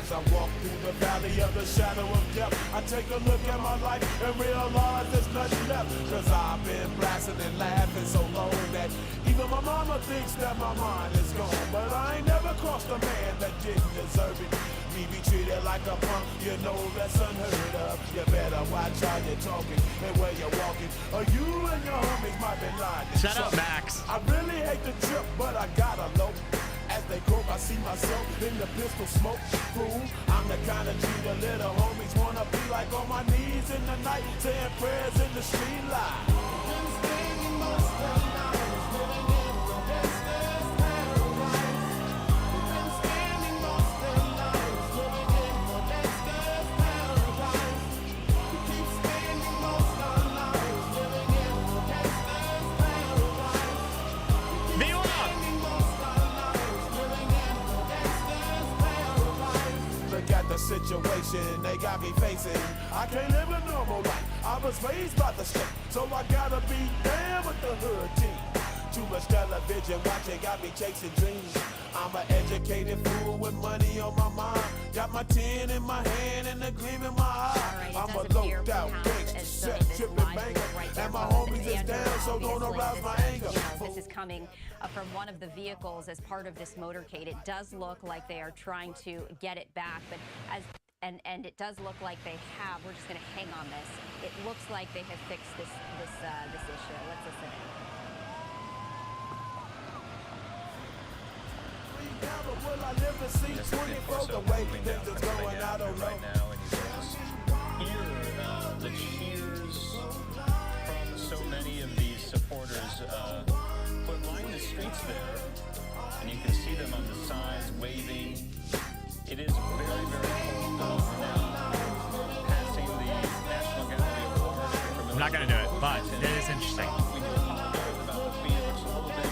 As I walk through the valley of the shadow of death, I take a look at my life and realize there's nothing left. Cause I've been blasting and laughing so long that even my mama thinks that my mind is gone. But I ain't never crossed a man that didn't deserve it. Me be treated like a punk, you know that's unheard of. You better watch how you're talking and where you're walking, or you and your homies might be lying. Shout out Max. I really hate the trip, but I gotta low. As they croak, I see myself in the pistol smoke. Fool, I'm the kind of G the little homies wanna be like, on my knees in the night, saying prayers in the street light. Been spending most of the night living in the gangster's paradise. Been spending most of the night living in the gangster's paradise. We keep spending most of the night living in the gangster's paradise. Viva! Look at the situation they got me facing. I can't live a normal life. I was raised by the state, so I gotta be down with the hood team. Too much television watching got me chasing dreams. I'm an educated fool with money on my mind. Got my 10 in my hand and a gleam in my eye. I'm a loped out gangster, set tripping banker, and my homies is down, so don't arouse my anger. This is coming from one of the vehicles as part of this motorcade. It does look like they are trying to get it back, but and it does look like they have. We're just going to hang on this. It looks like they have fixed this issue. Let's listen in. Will I live to see 24 the way things are going? I don't know. Right now, and you can just hear the cheers from so many of these supporters who line the streets there, and you can see them on the sides waving. It is very, very cold now. Passing the National Gallery of War. I'm not gonna do it, but it is interesting. We do apologize about the feed. It looks a little bit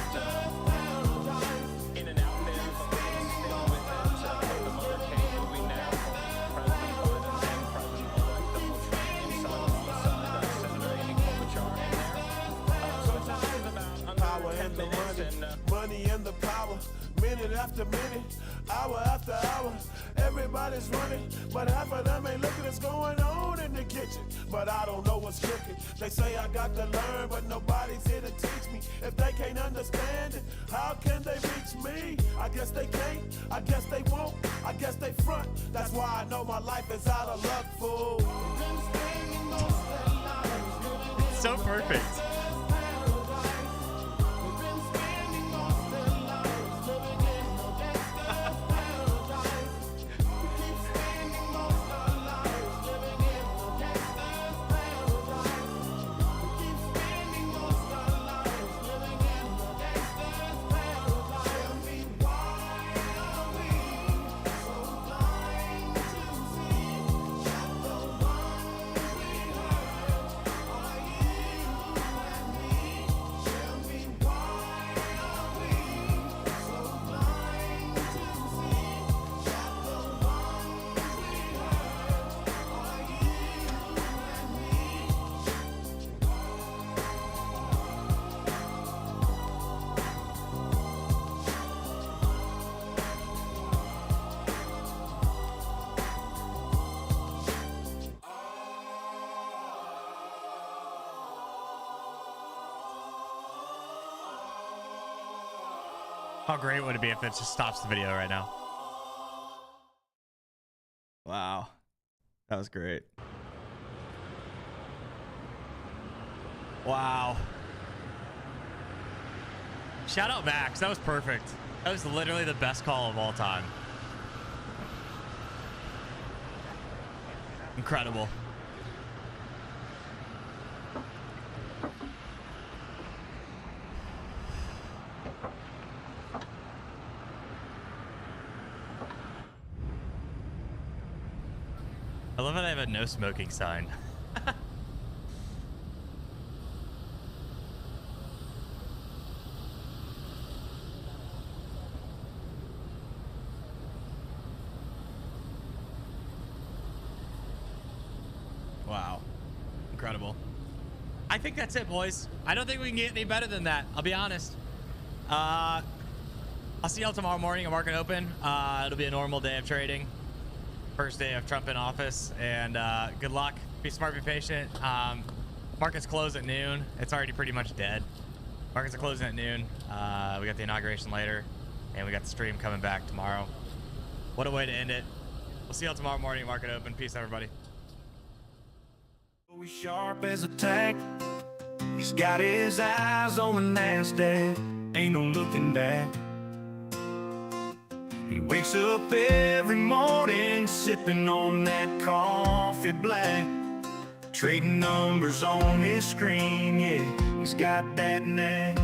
in and out there, but we'll stay with it. The motorcade moving now. President Biden and President-elect Donald Trump inside on the side. Senator Amy Klobuchar in there. So it's always about Power under 10 and the minutes, money, and money and the power. Minute after minute, hour after hour, everybody's running, but half of them ain't looking what's going on in the kitchen. But I don't know what's cooking. They say I got to learn, but nobody's here to teach me. If they can't understand it, how can they reach me? I guess they can't, I guess they won't, I guess they front. That's why I know my life is out of luck, fool. It's so perfect. How great would it be if it just stops the video right now? Wow. That was great. Wow. Shout out Max. That was perfect. That was literally the best call of all time. Incredible. I love how they have a no smoking sign. Wow. Incredible. I think that's it, boys. I don't think we can get any better than that. I'll be honest. I'll see y'all tomorrow morning at market open. It'll be a normal day of trading. First day of Trump in office, and good luck. Be smart, be patient. Markets close at noon. It's already pretty much dead. Markets are closing at noon. We got the inauguration later, and we got the stream coming back tomorrow. What a way to end it. We'll see y'all tomorrow morning, market open. Peace, everybody. He's sharp as a tack. He's got his eyes on the Nasdaq. Ain't no looking back. He wakes up every morning sipping on that coffee black, trading numbers on his screen. Yeah, he's got that knack.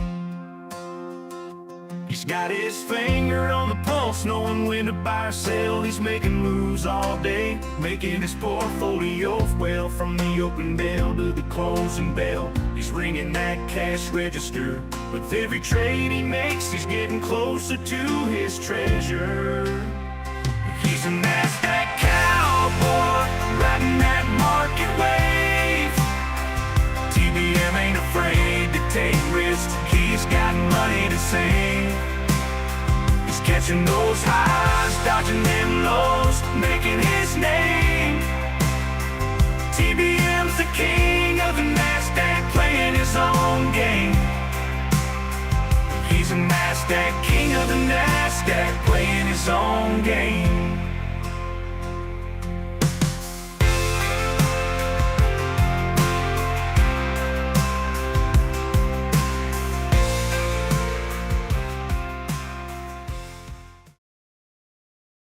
He's got his finger on the pulse, knowing when to buy or sell. He's making moves all day, making his portfolio well, from the open bell to the closing bell. He's ringing that cash register. With every trade he makes, he's getting closer to his treasure. He's a Nasdaq cowboy, riding that market wave. TBM ain't afraid to take risks. He's got money to save. He's catching those highs, dodging them lows, making his name. TBM's the king of the Nasdaq, playing his own game. He's a Nasdaq, king of the Nasdaq, playing his own game.